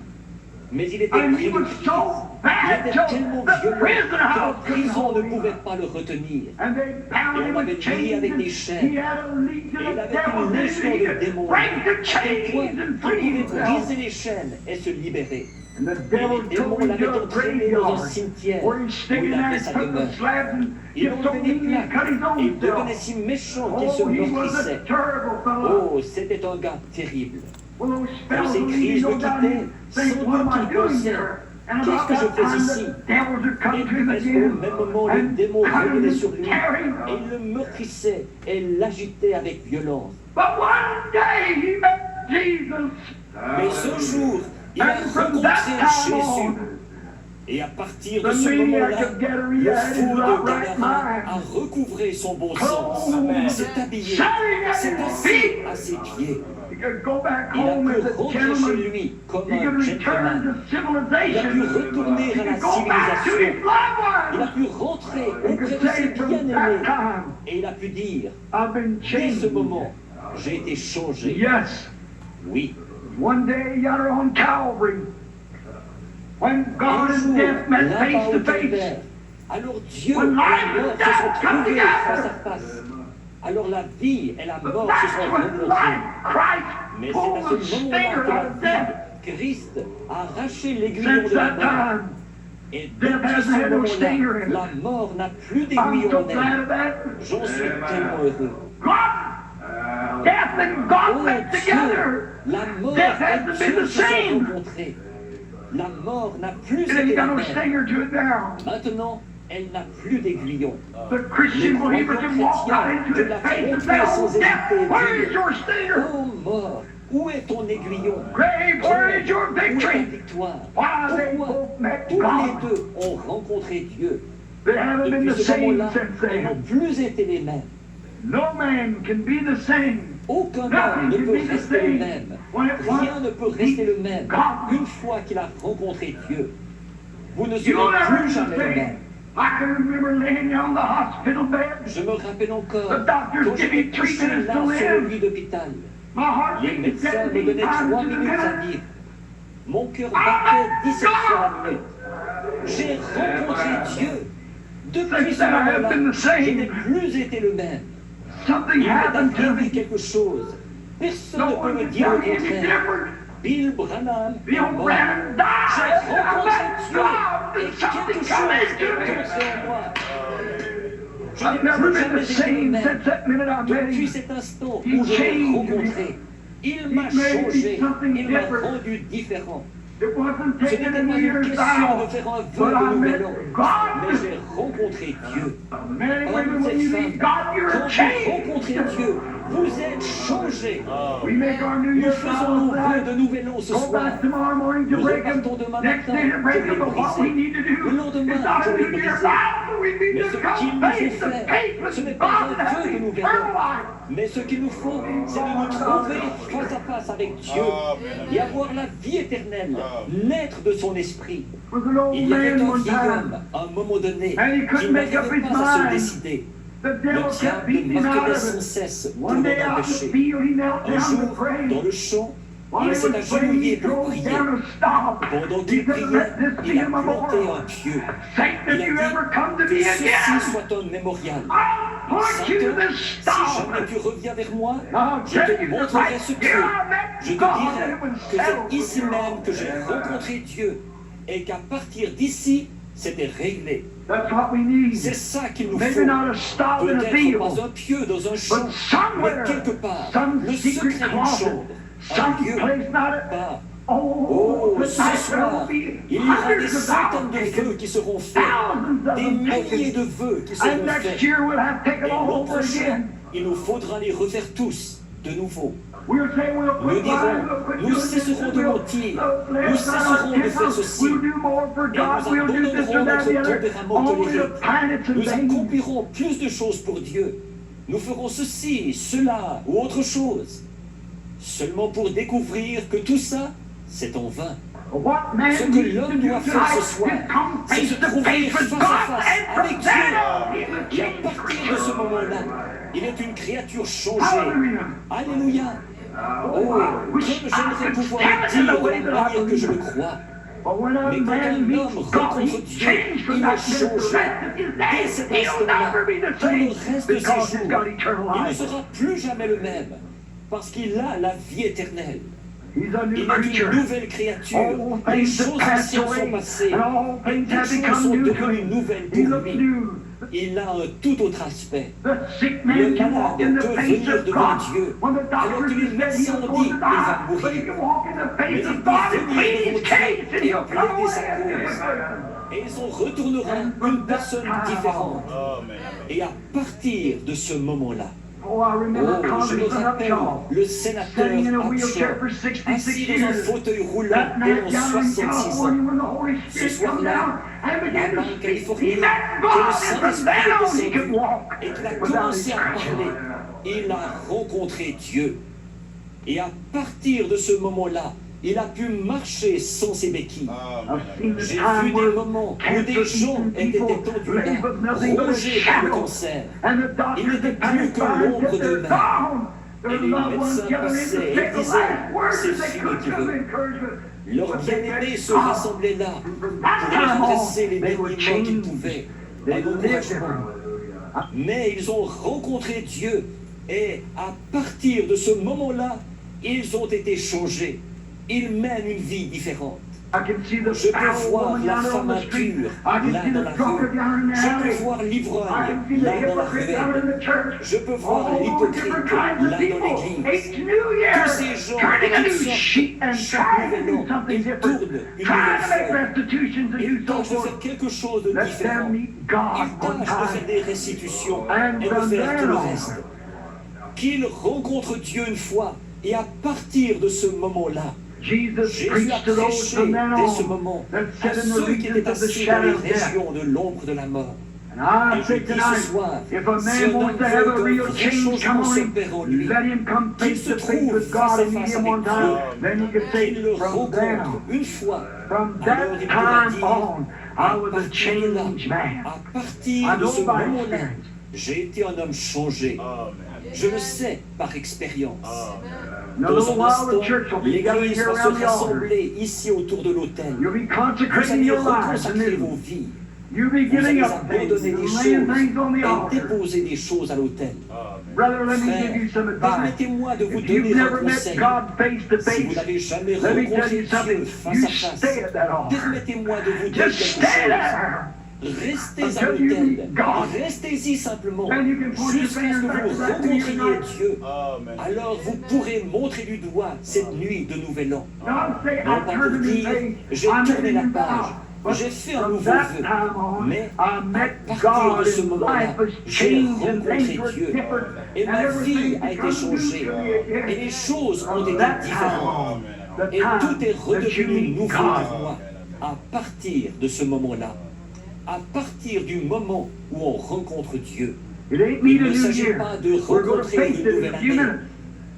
Mais il était and pris he de was crise. so Il bad était till tellement the violent prison que la house couldn't prison hold ne him. pouvait pas le retenir. And they bound Et him on l'avait with lié chains, avec des and chaînes. he had a legion Et il of avait devils une in him. légion He de could démons. break the À tel point chains and qu'il free pouvait himself. briser les chaînes et se libérer. And the Et devil les took démons him l'avaient to a entraîné dans un graveyard cimetière where he où stayed il there avait and sa took the demeure. slabs and Ils he l'ont so fait des mean he plaques cut his et own il devenait self. si méchant qu'il se Oh, he was a meurtrissait. terrible fellow. Oh, c'était un gars terrible. Well, those Quand fellows ces who crises you le know down quittaient, here sans think, what am doute I il doing pensait, here? And qu'est-ce about que je that fais time, ici? the devils would come to him Et est-ce qu'au again même moment, les and démons cut him revenaient sur and lui tear him. et il le meurtrissait et l'agitaient avec violence. But one day he met Jesus. Mais ce jour, il a And from rencontré that time Jésus. on, Et à partir de the ce maniac moment-là, of Gadara le had his fou de right Gadara mind. a recouvré son bon sens, Clothed, s'est habillé, shining at s'est his assis feet. à ses pieds. He could go back Il a home pu as a rentrer chez gentleman. lui comme He un could return gentleman. to Il a pu civilization. retourner He à la could go back to his civilisation. loved Il a ones. pu rentrer He auprès could de ses say from bien-aimés. that time, Et il a pu dire, I've been dès changed. ce moment, j'ai été changé. Yes. Oui. One day yonder on Calvary, when God Un and jour, death met là-bas face au to face, calvaire, alors Dieu et When la life mort and se sont death come trouvés together. face à face. Alors la vie et la mort se that's sont when rencontrées. life, Christ Mais c'est pulled à the ce moment-là stinger que la out of death. vie, Christ, a arraché l'aiguillon Since de la that mort. time, Et death depuis hasn't ce had no stinger moment-là, in it. la mort n'a plus I'm d'aiguillon so en glad elle. of that. J'en suis tellement heureux. God, death and God Oh met Dieu, together. la mort Death et hasn't been Dieu the se sont same. rencontrés. La mort n'a plus It été ain't la got no même. stinger to it now. Maintenant, elle n'a plus d'aiguillon. The Les Christian croyants believer can walk out chrétiens into de his la face and say, tromper oh, sans death, hésiter where is dire, your stinger? oh mort, où est ton aiguillon? Grave, where is your Où est ta victory? victoire? Why, they Pourquoi both met tous les God. deux ont rencontré Dieu? They haven't been Depuis the ce same moment-là, since ils n'ont then. plus été les mêmes. No man can be the same. Aucun homme Nothing ne can peut be the rester le same. même. When it Rien ne peut rester le was même God. une fois qu'il a rencontré Dieu. Vous ne You'll serez never plus be the jamais le même. same. I can remember laying on the hospital bed. Je me rappelle encore The doctors quand give j'étais me 3 couché minutes là to sur le live. lit d'hôpital. My heart Les beat médecins me 17 donnaient 3 times to the minutes à minute. vivre. Mon cœur battait 17 fois la minute. J'ai rencontré Dieu. Depuis ce moment-là, je n'ai plus été le même. Something Il m'est happened to arrivé me. quelque chose. Personne No ne peut one me can dire le tell me any contraire. different. Bill Branham est The old mort. Branham J'ai died. I rencontré met Dieu God et and something quelque come chose into est me. entré en moi. Je I've n'ai never plus been jamais the été le same même. since that minute I met Depuis him. cet instant He où je l'ai changed me. rencontré, il m'a He made me changé, something il m'a different. rendu différent. It wasn't Ce taking n'était a pas New une Year's question de vow, faire un but vœu de I met nouvel an, mais God. j'ai rencontré Dieu. Men and women, Hommes when et you femmes, meet God, quand you're vous rencontrez changed. Dieu, vous êtes changés. We make our New Nous Year's faisons vows nos vœux tonight. de nouvel an ce Go soir. back tomorrow morning to Nous break them. repartons demain Next matin day to break pour les them. But what we briser. need to do Le lendemain, is not pour a les New Year's briser. vow. We need Mais to ce come qu'il nous face faut to faire, face ce with n'est pas God un and have vœu de the nouvel eternal an. life. Mais ce qu'il nous faut, c'est de nous trouver face à face avec Dieu et avoir la vie éternelle, naître de son esprit. Was an old Il y avait man un one vieil time. homme, à un moment donné, And he qui couldn't make up n'arrivait his pas à se mind. décider. The Le devil kept diable beating him out martelait of sans it. cesse pour One l'en day out in the empêcher. field, he knelt Un down to jour, pray. dans le champ, While il he s'est was praying, agenouillé he pour drove prier. down a stop. Pendant He qu'il said, priait, "Let this be il a a planté memorial. un pieu. Satan, Il if a you ever come to dit me que ceci again, soit un mémorial. I'll point you to Satan, this si stop. jamais tu reviens vers moi, I'll je tell te you montrerai right ce here pieu. I met Je te God and dirai it was que settled. c'est ici même que j'ai rencontré Dieu et qu'à partir d'ici, c'était réglé. That's what we need. C'est ça qu'il nous Maybe faut. not a stop in a Peut-être field, pas un pieu dans un champ, but somewhere, mais quelque part, some le secret secret d'une closet, chambre, un some lieu, place not a... pas. Oh, Oh, the ce night there soir, will be il y aura des hundreds of centaines de taken, vœux qui seront faits, thousands of des them milliers taken. de vœux qui And seront next faits. year we'll have to take Et them all over l'autre jour, again. il nous faudra les refaire tous. de nouveau. We'll say we'll Nous quit lying, we'll dirons, quit nous doing this, cesserons de we'll mentir, lay nous aside our cesserons de faire temper, ceci, we'll do more for et God, nous we'll do this abandonnerons or that, the notre other, tempérament only to colérique. find it's in Nous vain. accomplirons plus de choses pour Dieu. Nous ferons ceci, cela ou autre chose, seulement pour découvrir que tout ça, c'est en vain. What man Ce que needs to l'homme do doit faire tonight ce soir, is come c'est face se to trouver face with face à God, face and avec from Dieu. then on, he will Et à change partir de ce moment-là, il est une créature changée. Hallelujah. Alléluia. Oh, comme j'aimerais pouvoir le dire de la manière que je le crois. But when a Mais quand man un homme meets God, rencontre he Dieu, changed from il est that minute to the changé. rest of his Dès days. cet He'll instant-là, never be the pour le same reste de ses because he's jours, got eternal il ne life. sera plus jamais le même, parce qu'il a la vie éternelle. He's a new Il est creature. une nouvelle créature. All Les things have choses passed anciennes sont away, passées. and all Et things toutes have choses become sont new to devenues him. nouvelles He pour looks lui. new. Il a un tout autre aspect. The sick Le man can walk malade in the peut face venir of devant God. Dieu, When the alors doctor que les said he médecins was ont going dit to qu'il va die, but he mourir. can walk in the Mais face il of peut God and venir plead devant his case, Dieu and et he'll come plaider sa away. cause. Et ils en retourneront une personne différente. Et à partir de ce moment-là, Oh, I remember oh, je me Congressman rappelle Upshaw le sénateur sitting in a wheelchair Upshaw, for 66 assis dans un years. fauteuil roulant That night pendant down in 66 California ans. when the Holy Ce Spirit come soir-là, down and began là-bas to en speak, Californie, he met que le God, and from Saint-Esprit then est on he descendu could walk et qu'il a without his commencé à crutches. parler. Il a rencontré Dieu. Et à partir de ce moment-là, il a pu marcher sans ses béquilles. I've seen the J'ai time vu des where moments où des cancer gens eaten étaient people étendus lay là, with nothing but a rongés par le shadow. cancer. And the Il doctors n'était that plus passed que by l'ombre said they're d'eux-mêmes. gone. Et Their les loved ones médecins gathered in to passaient say et the disaient, last words c'est they fini could pour of eux. encouragement. Leurs But they bien-aimés se said, "God." rassemblaient là And from pour that leur time adresser les on, they were derniers mots qu'ils changed. pouvaient, They un lived encouragement. different. Mais ils ont rencontré Dieu et à partir de ce moment-là, ils ont été changés. Ils mènent une vie différente. I can see the Je peux foul voir woman la down on femme the street. impure I can là see dans the la drunkard rue. down in the Je peux alley. voir I l'ivrogne can see the là dans la hypocrite down in ruelle. the church. Je peux voir All those l'hypocrite different kinds of là people. dans l'église. Each new year, Tous ces gens turning a qui new sortent sheet and chaque trying to nouvel do an, something ils different. tournent une Trying nouvelle to make feuille. restitutions and Ils do so tâchent de forth. faire quelque chose de Let différent. them meet God Ils one tâchent de faire time. des restitutions And et de from faire tout then le on, reste. Qu'ils rencontrent Dieu une fois et à partir de ce moment-là, Jesus Jésus a preached to those prêché from then dès ce on moment that à sat in the ceux qui étaient regions of the assis dans shadow les of death. régions de l'ombre de la mort. And I Et je say dis tonight, ce soir, if a si man un wants homme to have a veut real qu'un vrai change come changement on s'opère en lui, him, let him come qu'il face se to face trouve with face God à and meet face him avec one time. Dieu, Then he can say, qu'il le from then rencontre on, une fois, from alors that il pourra time dire, on, I à was a partir de là, changed man. à partir I de know ce by moment-là, experience. j'ai été un homme changé. Je le sais par expérience. In a Dans little un while, the instant, church will be gathering l'Église here va se around the altar. rassembler ici autour de l'autel. You'll be Vous consecrating allez your lives reconsacrer vos anew. vies. You'll be Vous allez giving up things abandonner and des laying things on the choses et altar. déposer des choses à l'autel. Brother, let me give Frère, you some advice. permettez-moi de vous If you've donner un never met conseil. God face to Si vous face, n'avez jamais let me tell rencontré you Dieu something. face You à face, stay at that altar. permettez-moi de vous dire Just quelque stay chose. there. Restez à Until you l'autel. meet God. Restez-y simplement Then you can point your jusqu'à ce fingers que back to vous that rencontriez tonight. Dieu. Alors vous pourrez montrer du doigt cette nuit de Nouvel An. Don't say, Non I pas pour turned a new dire, page. j'ai I made tourné a la new page, vow. But j'ai fait un from nouveau that vœu. time on, Mais I met à partir God de ce and moment-là, life was j'ai changed and rencontré things were Dieu. different. Et And ma everything vie a été become new changée. to me Et again. les choses ont From été that différentes. time, the Et tout est time that you redevenu meet nouveau God. pour moi. À partir de ce moment-là, à partir du moment où on rencontre Dieu, It ain't me il the ne new s'agit year. pas de We're going to rencontrer face une it in nouvelle a few année. minutes.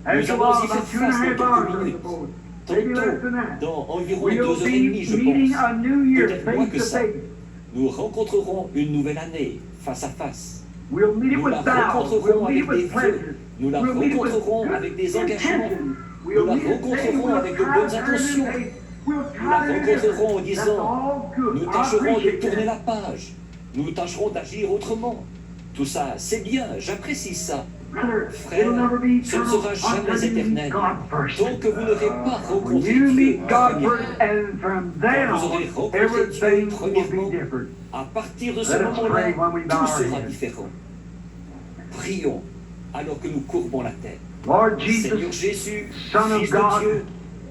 Nous After a allons while, y faire about 2.5 face dans quelques hours, I minutes. suppose. Maybe less Tantôt, than that. dans environ We'll 2h30, je be meeting pense, a new year peut-être moins face que to ça, face. nous rencontrerons une nouvelle année face à face. We'll meet it Nous with la vows. rencontrerons We'll meet it avec des with pledges. vœux. Nous la We'll meet it with rencontrerons good avec des engagements. intentions. Nous We'll la meet it saying rencontrerons we'll avec de try bonnes to turn intentions. the page. We'll Nous try la to do this. rencontrerons en That's disant, all good. nous I tâcherons de appreciate tourner that. la page. Nous tâcherons d'agir autrement. Tout ça, c'est bien, j'apprécie ça. Brother, Frère, it'll never be ce ne eternal sera until jamais you meet éternel. God first. Tant que vous n'aurez pas When rencontré you Dieu, meet God premièrement, first, and from then Quand vous aurez on, rencontré everything Dieu, will premièrement, be different. à partir de ce Let us moment-là, pray when we bow tout our sera heads. différent. Prions alors que nous courbons la tête. Lord Seigneur Jesus, Jésus, Son of Fils de God, Dieu,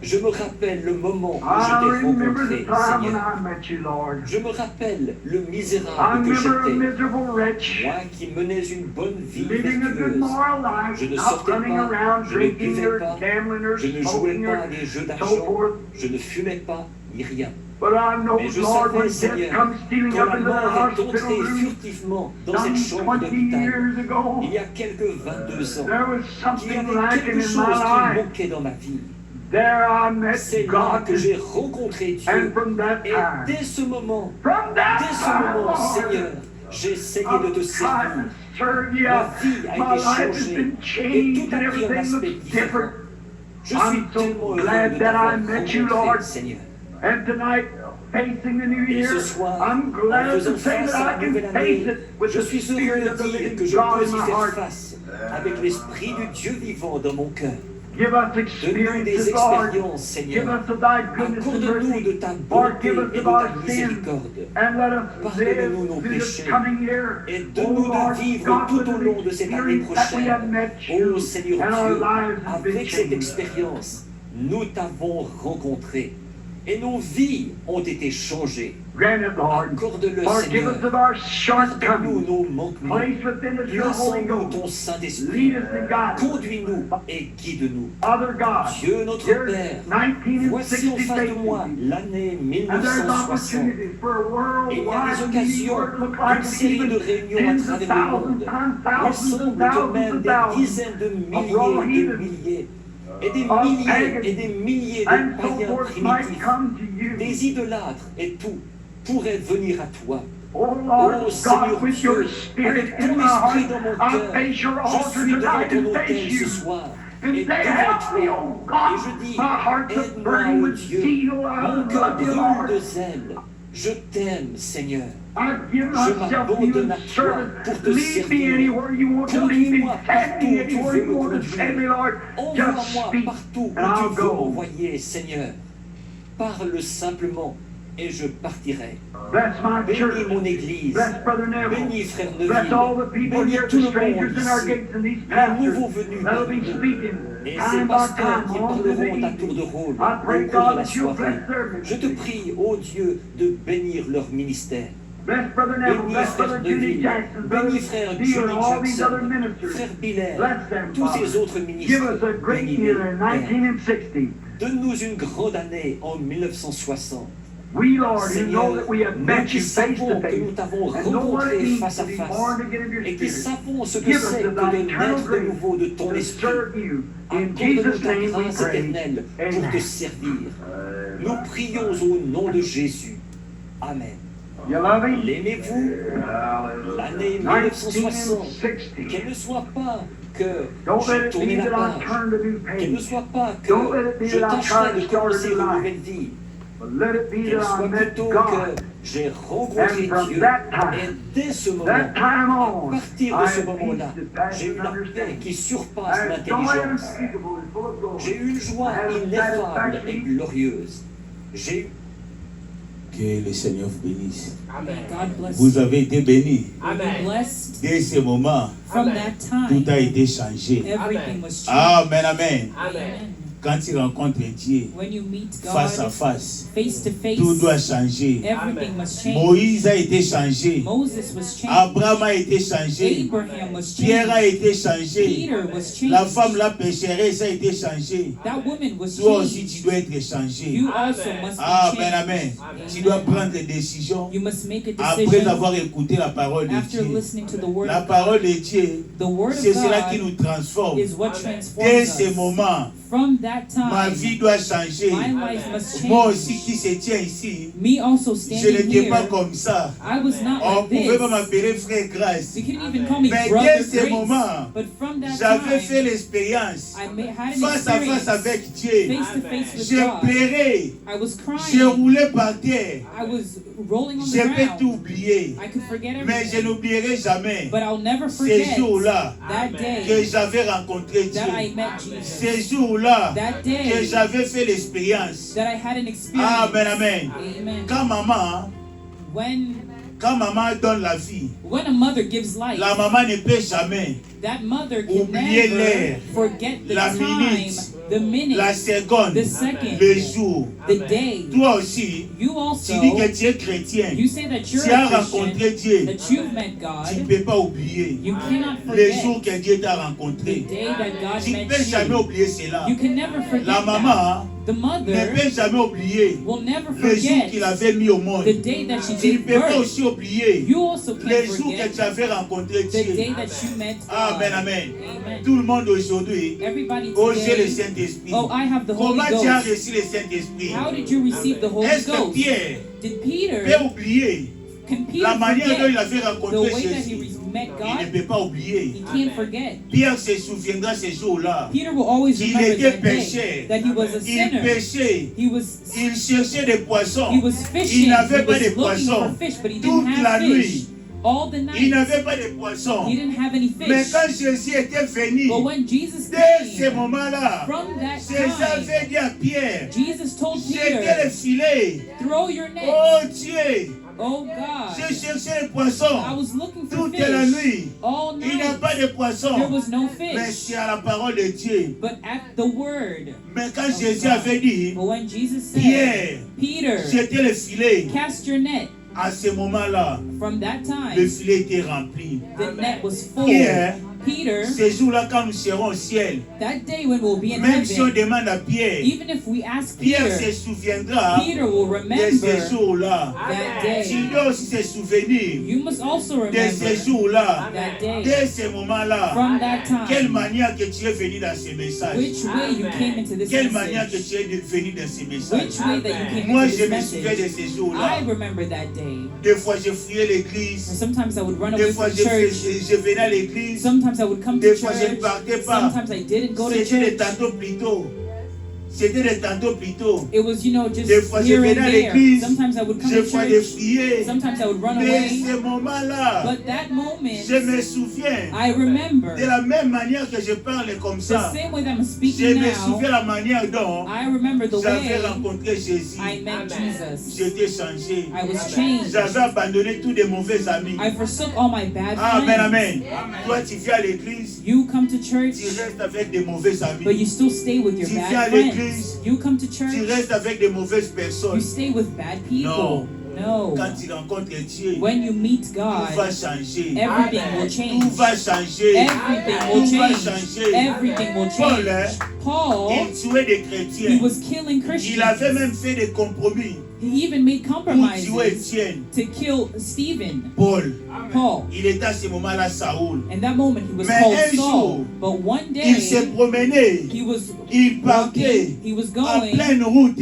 Je me rappelle le moment où I je t'ai remember rencontré, the time when Seigneur. I met you, Lord. Je me rappelle le I misérable que remember a j'étais. miserable wretch, Moi qui menais une bonne vie living a good vertueuse. moral life, Je ne not sortais running pas, around je ne drinking buvais or pas, gambling or je ne jouais smoking pas or à des jeux so d'argent, forth. je ne fumais pas, ni rien. But I know, Mais je Lord, savais, when death Seigneur, comes stealing quand up la into that mort est hospital entrée room, furtivement dans some cette chambre 20 d'hôpital, years ago, il y a quelques 22 ans, there was qu'il y something avait lacking quelque in chose my qui life. manquait dans ma vie. There I met C'est là God, que j'ai rencontré and Dieu. from that Et time, dès ce moment, from that dès ce time, moment, Lord, Seigneur, j'ai essayé de te I've tried servir. to serve you. Ma vie a My été life has changée been et changed tout and a pris un everything aspect looks différent. different. Je suis I'm so tellement heureux glad de that t'avoir I met you, rencontré, Lord. Seigneur. And tonight, facing the new Et year, ce soir, I'm en glad faisant to say face that à I la can nouvelle face année, it with je the suis Spirit heureux of de the dire living que je God peux in y my faire heart. face avec l'Esprit du Dieu vivant dans mon cœur. Give us Donne-nous des experiences, Lord. expériences, Give Seigneur. us of thy goodness and Accorde-nous de mercy. ta bonté Forgive us et of de our ta sins. miséricorde. And let us Pardonne-nous nos live through this péchés. coming year. Et Oh donne-nous Lord de vivre God, tout au with long de cette année experience that we have prochaine. met Oh you, Seigneur and our Dieu, lives have been avec cette changed. expérience, nous t'avons rencontré et nos vies ont été changées. Grant it, Lord. Accorde-le, Forgive us Seigneur. of our Pardonne-nous shortcomings. nos manquements. Place within us your Holy Laissons-nous Ghost. ton Saint-Esprit. Lead us and guide us. Conduis-nous et guide-nous. Father God, Dieu notre here's Père, 19 and voici en 60 face de moi days. l'année And there's 1960. opportunities for a Et il y a worldwide des meeting occasions where it looks like d'une it's série even de réunions à tens of travers le thousands monde. times Il thousands and semble de thousands même and des thousands dizaines de of raw milliers heathens et des of milliers pagans et des milliers de and so païens forth might primitifs, come to you. des idolâtres et tout pourrait venir à toi. Oh Lord Oh Seigneur God, with Dieu, your Spirit avec in ton my esprit heart, dans mon I cœur, face your je altar suis devant tonight ton and autel face ce you. soir. And Et say, devant help me, toi, oh et God, je dis, my heart's aide-moi, burning ô with Dieu, zeal. mon I cœur love you, brûle Lord. de zèle. Je t'aime, Seigneur. I give Je myself to you m'abandonne in à toi service. pour te Lead me servir. anywhere you want to lead me. Conduis-moi Send partout me où tu anywhere veux you me want to send me, conduire. Lord. Just Envoie-moi speak partout où and I'll tu veux go. m'envoyer, Seigneur. Parle simplement et je partirai. Bless my Bénis church. mon église. Bless Brother Neville. Bénis Frère Bless all the Neville. people Bénis here, tout the le strangers monde in our ici. gates, and these Les pastors nouveaux venus that'll parmi be nous. speaking Et time ces by pasteurs time qui on through the parleront à tour de evening. rôle I au pray cours de God la that you'll soirée. bless their Je te ministry. prie, ô Dieu, de bénir leur ministère. Bless Brother Neville, Bénis bless Frère Brother Judy Neville, Jackson, Brother bénis Frère Beal, Judy and all these other Jackson, ministers. Frère Biller, Bless them, tous ces Father. autres Give ministres. us a great Bénis-les, year in Père. 1960. Donne-nous une grande année en 1960. We, Lord, who know Seigneur, that we have nous met qui you face savons to que nous face t'avons and know what it rencontré means face à to be face born again of your et qui Spirit. savons ce que Give us c'est the que de thy eternal naître de grace nouveau de ton to esprit. serve you. In Accorde-nous Jesus' ta name we grâce pray. éternelle pour te Amen. servir. Nous prions au nom de Jésus. Amen. You love him? L'aimez-vous? L'année 1960, 1960. qu'elle ne soit pas que Don't j'ai let it tourné be la that I page, turned a new qu'elle ne page. soit pas que Don't let it be je that I tâcherai tried de to start a commencer new une life. nouvelle vie, But let it be qu'elle that I soit met plutôt God. que j'ai rencontré And from Dieu. that time, Et dès ce moment, That time à on, partir I de ce had moment-là, peace that j'ai eu passes la paix understanding. qui surpasse I had joy l'intelligence. unspeakable and full of glory. J'ai eu une joie I had a ineffable satisfaction. et glorieuse. J'ai eu Que le Seigneur vous bénisse. May God bless Vous you. avez été bénis. You'll be blessed. Dès ce moment, From that tout time, a été changé. everything was changed. Amen, amen. Amen. Quand tu rencontres Dieu When you meet face à God face, face to face, tout doit changer. everything must change. Moïse a été changé. Moses was changed. Abraham a été changé. Abraham was Pierre a changed. été changé. Peter was La changed. femme, la pécheresse a été changée. That woman was Toi aussi, changed. tu dois être changé. You also must be Amen, changed. amen. Tu dois prendre des décisions You must make a après decision avoir écouté la parole de after Dieu. listening to the word La of God. parole de Dieu, The word c'est of cela qui God nous transforme. is what Dès transforms ce us. moment, From that ma time, vie doit changer. my life must Moi change. aussi qui se tient ici, Me also je standing n'étais pas here, comme ça. I was not On like pouvait pas this. m'appeler frère Grâce. You couldn't even call me Mais brother dès ce Grace. moment, But from that j'avais fait time, l'expérience I had an face à face experience avec Dieu. face to face with Je God. pleurais, I was je crying. roulais par terre. I was rolling on Je the peux tout ground. oublier, I could forget mais je everything. n'oublierai jamais But I'll never ce forget jour-là that que day j'avais rencontré that I Dieu. met Jesus. Ce jour-là That que day j'avais fait l'expérience. that I had an experience. Amen, amen. Amen. Quand maman donne la vie, When a mother gives life, la maman ne peut jamais that mother can oublier never l'heure, forget the la time, minute, the minute, la seconde, the second, le jour. the day. Toi aussi, You tu also, dis que tu es chrétien. you say that you're Tu as a rencontré Christian, Dieu. that you've met Tu ne God. peux pas oublier You cannot le jour forget que Dieu t'a the rencontré. day that God Tu ne met peux jamais you. oublier cela. You can never forget La that. maman The ne mother peut jamais oublier will never le jour forget qu'il avait mis au monde. the day that she Tu ne gave peux pas birth. aussi oublier You also le can't jour que forget tu avais rencontré the day Dieu. that you met God. Amen, amen. Amen. Tout le monde aujourd'hui, Everybody oh j'ai le today, Saint-Esprit. oh, I have the Holy Comment tu as Ghost. reçu le Saint-Esprit? How did you receive the Holy Est-ce que Ghost? Pierre Did peut Peter, oublier can la Peter manière dont il forget avait the rencontré way that he Jésus? met Il ne God? peut pas oublier. He can't forget. Pierre se souviendra ces jours-là. Peter will always Il remember était that day pécheur. that he was a Il sinner. pêchait. He was Il cherchait des poissons. he was fishing. Il n'avait He pas de was looking for poissons. fish, but he Toute didn't la have nuit. fish. All the Il night, n'avait pas de poissons. he didn't have any Mais fish. quand Jésus était venu, But when Jesus dès ce came, moment-là, from that Jésus time, avait dit à Pierre, Jesus told jetez le Peter, filet. throw your net. Oh Dieu, Oh God, j'ai cherché les I poissons was looking for toute la fish nuit. all Il n'y a night. pas de poissons. There was no Mais fish. c'est à la parole de Dieu. But at the word, Mais quand Jésus avait dit, but when Jesus said, Pierre, Peter, jetez le filet, cast your net, à ce moment-là, from that le time, filet était rempli. the net was full. Pierre, Peter, ce jour-là, quand nous serons au ciel, that day when we'll be in même si on heaven, demande à Pierre, even if we ask Pierre Peter, se souviendra Peter will de remember ces jours-là. that Tu day. dois aussi se souvenir You must also de ces remember jours-là, that day. dès ce moment-là. From that Quelle time, manière que tu es venu dans ces messages. which way you came into this Quelle manière que message, tu es venu dans ces which messages. way that you came Moi, into je this me souviens de message. ces jours-là. I remember that day. Des fois, je fouillais l'église. Sometimes I would run Des away fois, from je church. venais à l'église. Sometimes I would come Des to fois, je ne church. partais pas. Sometimes I didn't go to C'était des church. tantôt plus tôt. C'était des tantôt plus tôt. It was, just Des fois, je here and venais à there. l'église. Sometimes I would come Des to fois, je church. priais. Sometimes I would run Mais away. ce moment-là, But that moment, je me souviens. I remember De la même manière que je parle comme the ça, same way that I'm je speaking me now. souviens la manière dont I remember the j'avais way rencontré Jésus. I met Jesus. J'étais changé. I was changed. J'avais abandonné tous les mauvais amis. I forsook all my bad Amen, friends. amen. Toi, tu viens à l'église, You come to church, tu restes avec des mauvais but amis. you still stay with your Tu viens à bad friends. l'église, You come to Tu church, restes avec des mauvaises you personnes. stay with bad people. No. Quand tu rencontres Dieu, When you meet tout va God, changer. everything will Tout change. va changer. Everything will Tout va change. changer. Everything will Paul, change. Paul, il tuait des he chrétiens. was killing Il avait Christians. même fait des compromis He even made pour tuer compromises Étienne. to kill Stephen. Paul, Paul. il était à ce moment-là Saoul. In that moment, he was Mais called un Saul. jour, But one Il se day, promenait. he was Il partait walking, he was en going pleine route.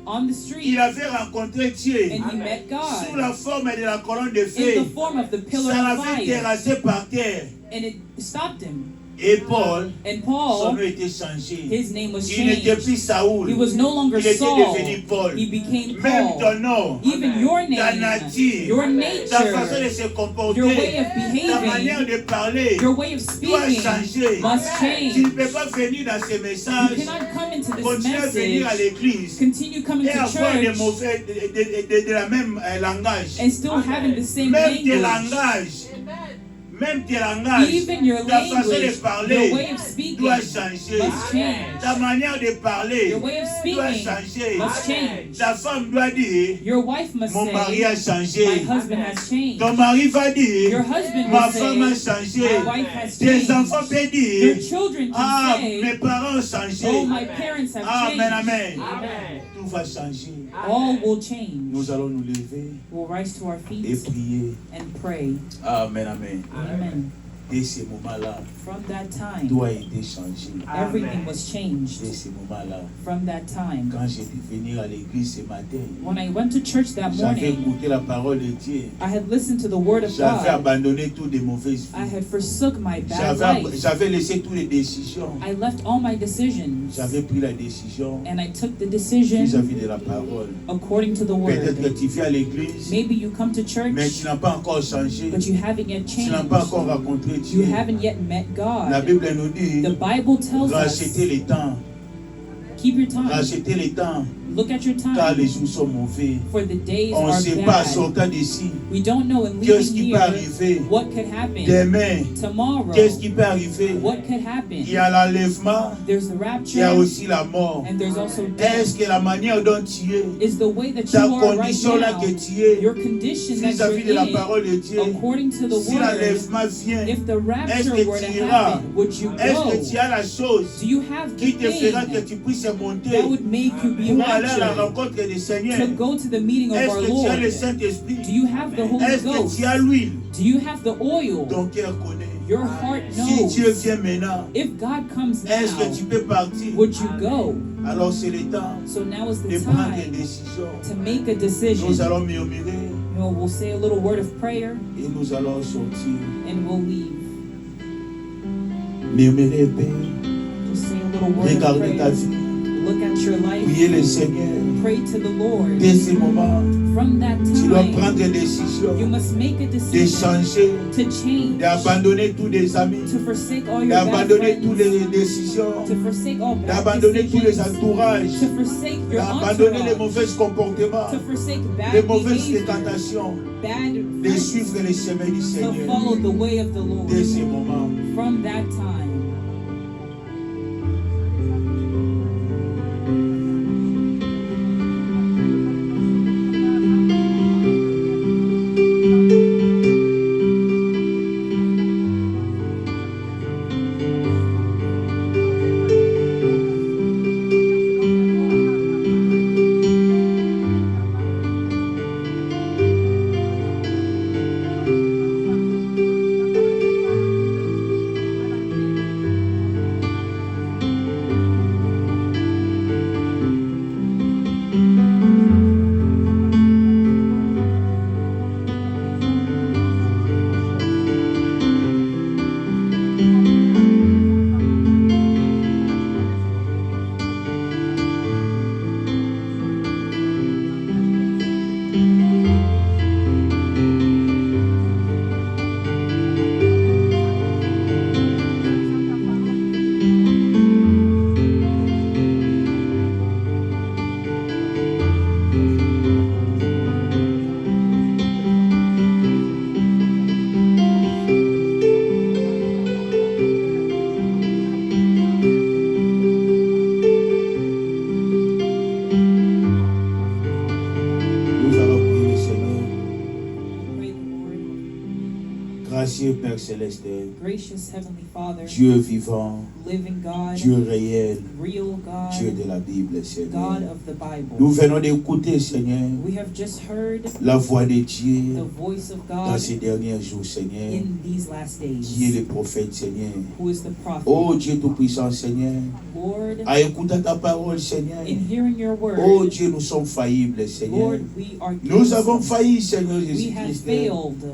on the Il street, avait rencontré Dieu and he met sous God la forme de la colonne de in feu. the form of the pillar Ça of l'avait fire, terrassé par terre. and it stopped him. Et Paul, And son Paul, nom était changé. his name was Il n'était changed. plus Saoul. He was no longer Il était Saul. devenu Paul. He became Même Paul. ton nom, Even your ta name, nature, your ta façon de nature, se your way comporter, of ta manière behaving, de parler your way of doit speaking changer. must Tu ne change. peux pas venir dans ces You messages, cannot come into this continuer à venir à message, l'église continue coming et to avoir des church, mauvais, de la même langage. and still having the same Même tes language. langages, même tes langages, Even your ta façon de language, parler your way of speaking doit changer. must change. Ta manière de parler Your way of doit speaking changer. must change. Ta femme doit dire, Your wife must mon mari say, a my changé. husband has changed. Ton mari va dire, Your husband ma will femme a say, changé. my wife has Tes changed. enfants peuvent Your dire, children ah, can mes say, parents ont changé. oh, my parents have Amen, changed. amen. Amen. Tout va changer. All will change. Nous allons nous lever We'll rise to our et feet prier. and pray. Amen, amen. Amen. Dès ce moment-là, From that time, tout a été changé. everything was changed. Dès ce moment-là, From that time. quand j'ai pu venir à l'église ce matin, When I went to church that j'avais morning, écouté la parole de Dieu. I had listened to the word of J'avais God. abandonné toutes les mauvaises I vies. had forsook my bad life. J'avais laissé toutes les décisions. I left all my decisions. J'avais pris la décision And I took the decision vis-à-vis de la parole. according to the Peut-être que word. tu viens à l'église, Maybe you come to church, mais tu n'as pas encore changé. but you haven't yet Tu n'as pas changed. encore rencontré You Dieu. haven't yet met La God. Bible nous dit, The Bible tells us, rachetez les temps. keep your time. Rachetez les temps. Look at your car les time, jours sont mauvais. for the days On ne are sait pas, bad. sortant d'ici, We don't know in qu'est-ce leaving qui peut here arriver what could happen demain. tomorrow. Qu'est-ce qui peut arriver? What could happen? Il y a l'enlèvement, There's the il y a rapture, aussi la mort. and there's also Est-ce death. que la manière dont tu es, Is the way that you ta are right condition là now, que tu es, your condition that vis-à-vis de you're la parole de Dieu, in, according to the si word, l'enlèvement vient, if the est-ce rapture que were tu to iras? happen, would you Est-ce go? que tu as la chose Do you have the qui te fera que thing tu puisses monter that would make you be pour aller à la raptured rencontre du Seigneur? to go to the meeting of Est-ce our que tu as le Lord? Saint-Esprit? Do you have the Holy Est-ce que Ghost? tu as l'huile? Do you have the oil? Ton cœur connaît. Your heart Si knows. Dieu vient maintenant, If God comes est-ce que tu now, peux partir? would you go? Alors c'est le temps So now is de the prendre des time décisions. to make a Nous decision. allons murmurer You know, we'll say a little word of prayer et nous allons sortir. and we'll leave. Murmurer, Père. Just say a little word of Regardez ta prayer. vie. Look at your life. Priez le Seigneur. Pray to the Lord. Dès ce moment, From that tu dois time, prendre des décisions, you must make a de decision changer, to change, d'abandonner tous les amis, to forsake all your bad d'abandonner toutes friends, les décisions, to forsake all bad d'abandonner tous les decisions, entourages, to forsake your d'abandonner les entourage, mauvais comportements, to forsake les bad mauvaises behavior, fréquentations, bad de friends, suivre les chemins du to Seigneur. follow the way of the Lord. Dès ce moment, From that time, nous allons prier le Seigneur. pray the Lord. Gracieux Père Céleste, Gracious Heavenly Father, Dieu vivant, living God, Dieu réel, real Dieu God, de la Bible, Seigneur. God of the Nous Bible. venons d'écouter, Seigneur, We have just heard la voix de the Dieu voice of dans God ces derniers jours, Seigneur, in these last qui est days. le prophète, Seigneur. Who is the prophet? Oh Dieu Tout-Puissant, Seigneur, Lord, à écouter ta parole, Seigneur. in hearing your word, Oh Dieu, nous sommes faillibles, Seigneur. Lord, we are Nous avons guilty. failli, Seigneur We have Jésus-Christ. failed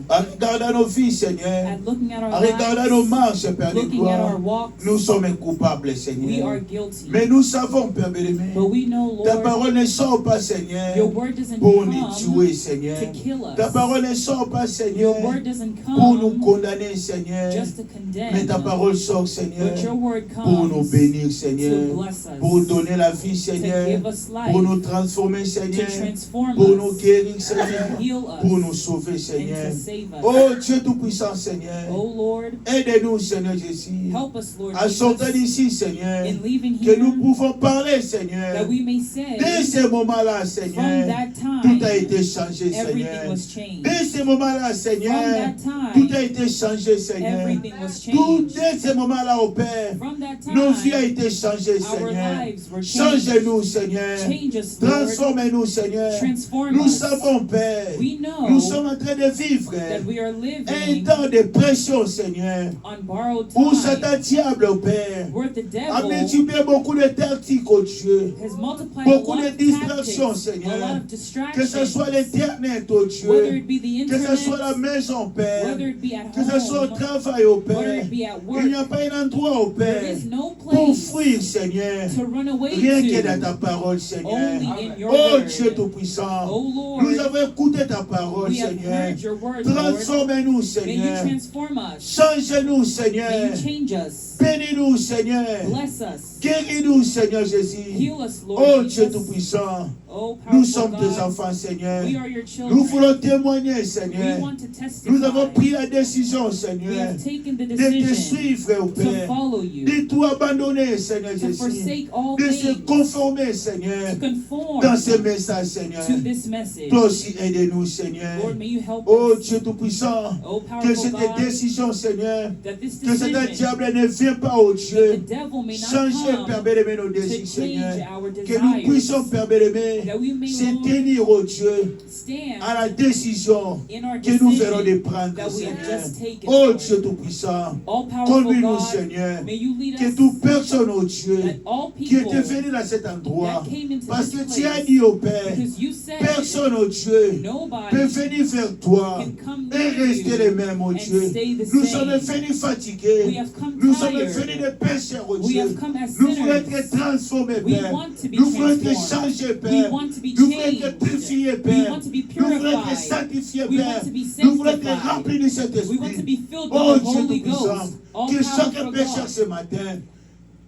En regardant nos vies, Seigneur, at looking at our en regardant nos lives, marches, Père de looking at our gloire, walks. nous sommes coupables, We are Seigneur. guilty. Mais nous savons, Père bien-aimé, But we know, ta Lord, parole ne sort pas, your Seigneur, word doesn't pour nous come tuer, Seigneur. to kill Ta us. parole ne sort pas, Your Seigneur, word doesn't pour nous come condamner, Seigneur. just to Mais ta condemn. parole sort, Seigneur, But your word pour nous comes bénir, Seigneur, to bless pour us, donner la vie, to Seigneur, give us pour life, nous transformer, to Seigneur, transform pour nous us, guérir, to Seigneur, heal pour nous us, sauver, and Seigneur. to save us. Oh Dieu Tout-Puissant, Seigneur, Oh Lord, aide-nous, Seigneur Jésus, help us, Lord à sortir Jesus, d'ici, Seigneur, in leaving que nous here, pouvons parler, Seigneur. that we may say, Dès ce moment-là, from Seigneur, that tout a time, été changé, everything Seigneur. was changed. Dès ce moment-là, From Seigneur, that tout time, a été changé, Seigneur. everything was Tout changed. dès ce moment-là, au Père, From that nos vies ont time, été changées, our Seigneur. lives were changed. Changez-nous, Seigneur. Change us, Lord. Transformez-nous, Seigneur. Transform Nous us. savons, Père, We know nous sommes en train de vivre that we are un living temps de pression, Seigneur, on borrowed où time, Satan diable, au Père, where the a devil multiplié beaucoup de tactiques, oh Dieu. has multiplied Beaucoup a lot de of distractions, tactics, Seigneur. a lot of Que distractions, ce soit l'Internet, oh whether Dieu. it be the Que ce soit la internet, maison, Père. whether it be at Que ce soit au home, travail, au whether Père. it be at Il n'y work, a pas un endroit, au there Père, is no pour place fuir, Seigneur. to run away Rien que dans ta to, parole, Seigneur. only in your Oh word. Dieu Tout-Puissant. Oh Nous Lord, avons écouté ta parole, we have Seigneur. heard your word, Lord. Transformez-nous, Seigneur. Seigneur. transform us. Change-nous, May Seigneur. you change us. Bénis-nous, Seigneur. Bless us. Guéris-nous, Seigneur Jésus. Heal us, Lord Oh Dieu Jesus. Tout-Puissant, Oh, nous powerful sommes tes God. enfants, Seigneur. We are your Nous children. voulons témoigner, We Seigneur. want to testify. Nous avons pris la décision, We Seigneur, have taken the de te decision suivre, au to Père. follow you, De tout abandonner, Seigneur to Jésus. forsake all De se things, conformer, Seigneur, to conform dans ce message, Seigneur. to this message. Toi aussi, aide-nous, Seigneur. Lord, may you help Oh us. Dieu Tout-Puissant, Oh, que powerful cette God, décision, Seigneur, that this que cet decision, diable ne vienne pas, oh that Dieu, the devil may not changer, come Père bien-aimé, nos to désirs, change Seigneur. our Que nous puissions, desires, Père bien-aimé, that we may, se Lord, tenir, oh Dieu, stand à la décision in our que nous venons de decision prendre, that we have Seigneur. just taken, Oh Lord. Dieu Tout-Puissant, All powerful conduis-nous, God, Seigneur. may you lead Que us, toute personne, oh Dieu, that all qui people était venu dans cet endroit, that came into parce this que tu as place, dit au Père, because you said personne, oh Dieu, nobody peut venir vers toi can come et near rester you les mêmes, oh and Dieu. stay the Nous same. sommes venus fatigués. We have come Nous sommes tired. venus des pécheurs, oh We Dieu. have come as Nous voulons sinners. être transformés, We Père. want to be Nous voulons être transformed. changés, We Père. want to be Nous voulons être changed. purifiés, We Père. want to be Nous voulons être purified. sanctifiés, We Père. want to be Nous voulons être sanctified. remplis de cet We want to esprit. be filled Oh with the Dieu Holy Tout-Puissant, Ghost. All que chaque powerful pécheur God. ce matin,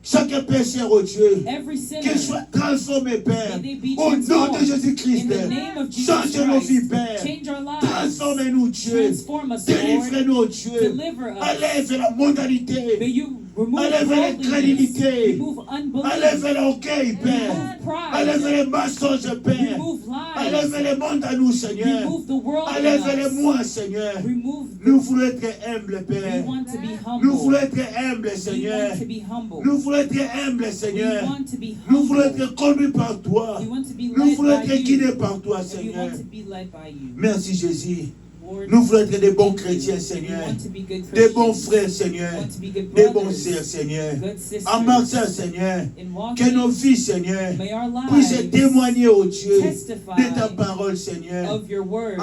chaque pécheur, oh Dieu, Every sinner, qu'il soit transformé, Père. may they be Au nom de transformed. Jésus-Christ, In the name of Jesus change nos vies, Christ, Père. change our lives. Transformez-nous, Dieu. Transform us, Lord. Délivrez-nous, oh Dieu. Deliver us. Enlève la mondanité. May you remove Enlève worldliness, l'incrédulité. remove unbelief, Enlève l'orgueil, Père. remove pride, Enlève les mensonges, Père. remove Enlève lies, les mondes à nous, Seigneur. remove the world in Enlève les us, moi, Seigneur. remove Nous voulons être humbles, we Père. want to be Nous humble. voulons être humbles, We Seigneur. want to be humble. Nous voulons être humbles, We Seigneur. want to be Nous voulons humble. être conduits par toi. We want to be Nous led voulons by être guidés you. par toi, And we Seigneur. want to be led by you. Merci, Jésus. Lord, Nous voulons être des bons thank you. chrétiens, We Seigneur. want to be good Des bons Christians. frères, We Seigneur. want to be good Des bons brothers, sœurs, Seigneur. good sisters. En marchant, Seigneur. In Que nos walking, vies, Seigneur, may our puissent lives témoigner, oh Dieu, testify de ta parole, Seigneur. of your word,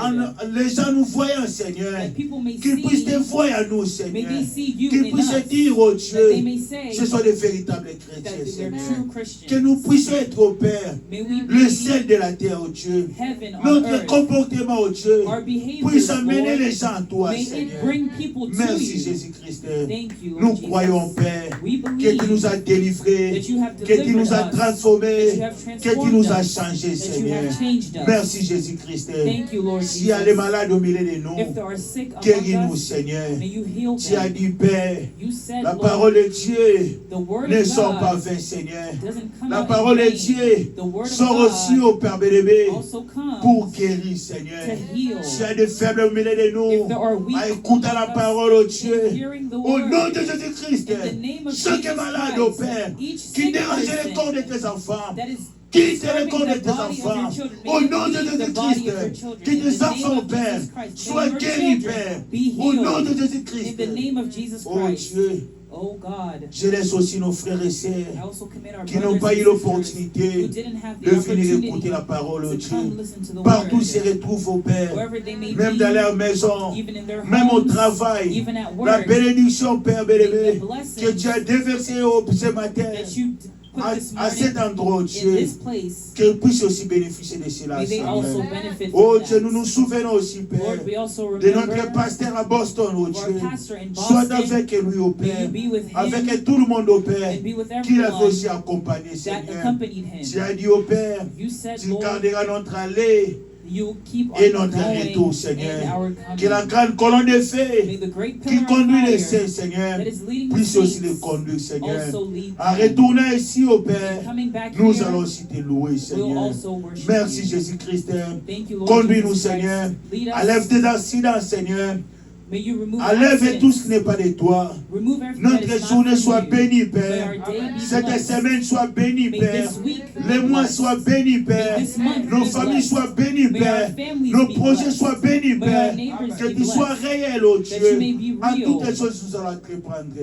Les gens nous voyant, Seigneur, that people may qu'ils puissent te see, voir à nous, may Seigneur. they see you Qu'ils in puissent us, dire, oh that Dieu, they may say ce sont des véritables that chrétiens, they're Seigneur. true Que Christians. nous puissions être, au Père, May we le be ciel de la terre, oh Dieu. heaven on Notre earth. comportement, oh Dieu, Our behavior, puisse amener Lord, les gens à toi, may it Seigneur. bring people to Merci, you. Jésus-Christ. Thank you, Nous Lord croyons, Jesus. Père, We que believe tu nous as délivrés, that you have que tu delivered nous as us, transformés, that you have que tu transformed nous as us, changés, that you Seigneur. have changed us. Merci, Jésus-Christ. Thank you, Lord S'il y a des Jesus. malades au milieu de nous, If there are sick guéris-nous, among us, Seigneur. may you heal Tu as them. dit, Père, You said, la Lord, parole de Dieu the word ne of sort pas God vain, Seigneur. doesn't come La out parole in de vain. Dieu The word of sort aussi God au Père bénémoine also comes pour guérir, Seigneur. to heal. S'il y a des faibles au milieu de If nous, there are weak à écouter la among us, parole, oh Dieu, in hearing the au word, nom de Jésus-Christ, in the name of chaque Jesus malade, oh Christ, Père, each qui sick dérange le person corps de tes enfants, that is quitte le disturbing corps de the tes body of your enfants, children, au may nom it de leave the body of your Jésus-Christ, children. que In tes the name enfants, of Père, Jesus Christ, may soient your guéris, children Père, be au nom de healed. Jésus-Christ. In the name of Jesus Oh Christ. Dieu, Oh God. je laisse aussi nos frères et I sœurs also commit our qui n'ont brothers pas eu and sisters l'opportunité who didn't have de the venir opportunity écouter la parole, oh to Dieu. come listen to the Partout word. se retrouvent, oh Père, Wherever they may même be, dans leur maison, even in their même au homes, travail, even at la work, bénédiction, Père bénémoine, the blessings que tu as déversée ce matin that you put this à cet morning endroit, oh in Dieu, this place, qu'ils puissent aussi bénéficier de cela, may they also Seigneur. benefit Oh from Dieu, nous that. nous souvenons aussi, Père, Lord, we also de notre remember pasteur à Boston, oh our Dieu. pastor in Sois Boston. avec lui, oh May Père, you be with him avec tout le monde, oh Père, and be with qui l'avait everyone aussi accompagné, that Seigneur. accompanied Tu him. as dit, oh Père, You said, tu Lord, garderas notre allée you keep et our notre going retour, and Seigneur. our Que la coming. grande colonne de May feu the great qui pillar of conduit les fire saints, Seigneur, that is leading the puisse aussi les saints conduire, Seigneur. also lead En them. retournant ici, oh Père, Coming back nous here, allons aussi te louer, we'll Seigneur. also worship Merci, you. Jésus-Christ. Thank you, Lord Conduis-nous, Jesus Seigneur. Christ. Lead us. Enlève tes accidents, Seigneur. May you remove Enlève tout ce accidents. qui n'est pas de toi. Remove everything that Notre is not journée from soit you. bénie, May Père. our day be Cette blessed. semaine soit bénie, May Père. this week Les be mois blessed. soient bénis, Père. May this month Nos be familles blessed. soient bénies, May Père. our families Nos be projets blessed. soient bénis, May our Père. neighbors Que be tu sois blessed. réel, oh That you may Dieu. be En real. toutes les choses, nous allons entreprendre.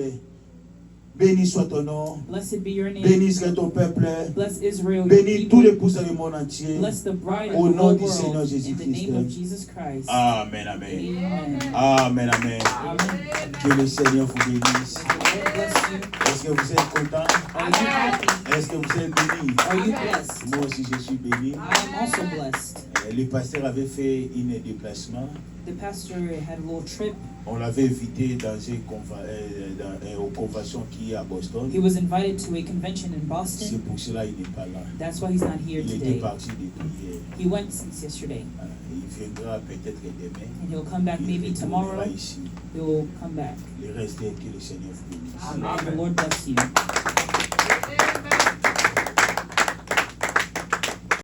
Béni soit ton nom. Blessed be your name. Béni soit ton peuple. Bless Israel, your Bénis tous people. les poussins du monde entier. Bless the bride Au of the nom whole du Seigneur world. In Jésus the name of Christ. Jesus Christ. Amen, amen. Amen. Amen, amen. Amen. Que le Seigneur vous bénisse. Lord bless you. Est-ce que vous êtes content? Are you happy? Est-ce que vous êtes béni? Are you blessed? Moi aussi, je suis béni. I am also blessed. Le pasteur avait fait un déplacement. The pastor had a little trip On l'avait invité dans une convention qui est à Boston. He was invited to a convention in C'est Boston. pour cela qu'il n'est pas là. That's why he's not here Il était today. parti depuis hier. He went since yesterday, Il viendra peut-être demain. and he'll come back Il maybe retournera tomorrow. ici. He'll come back. Le reste, que le Seigneur vous bénisse. And the Lord bless you.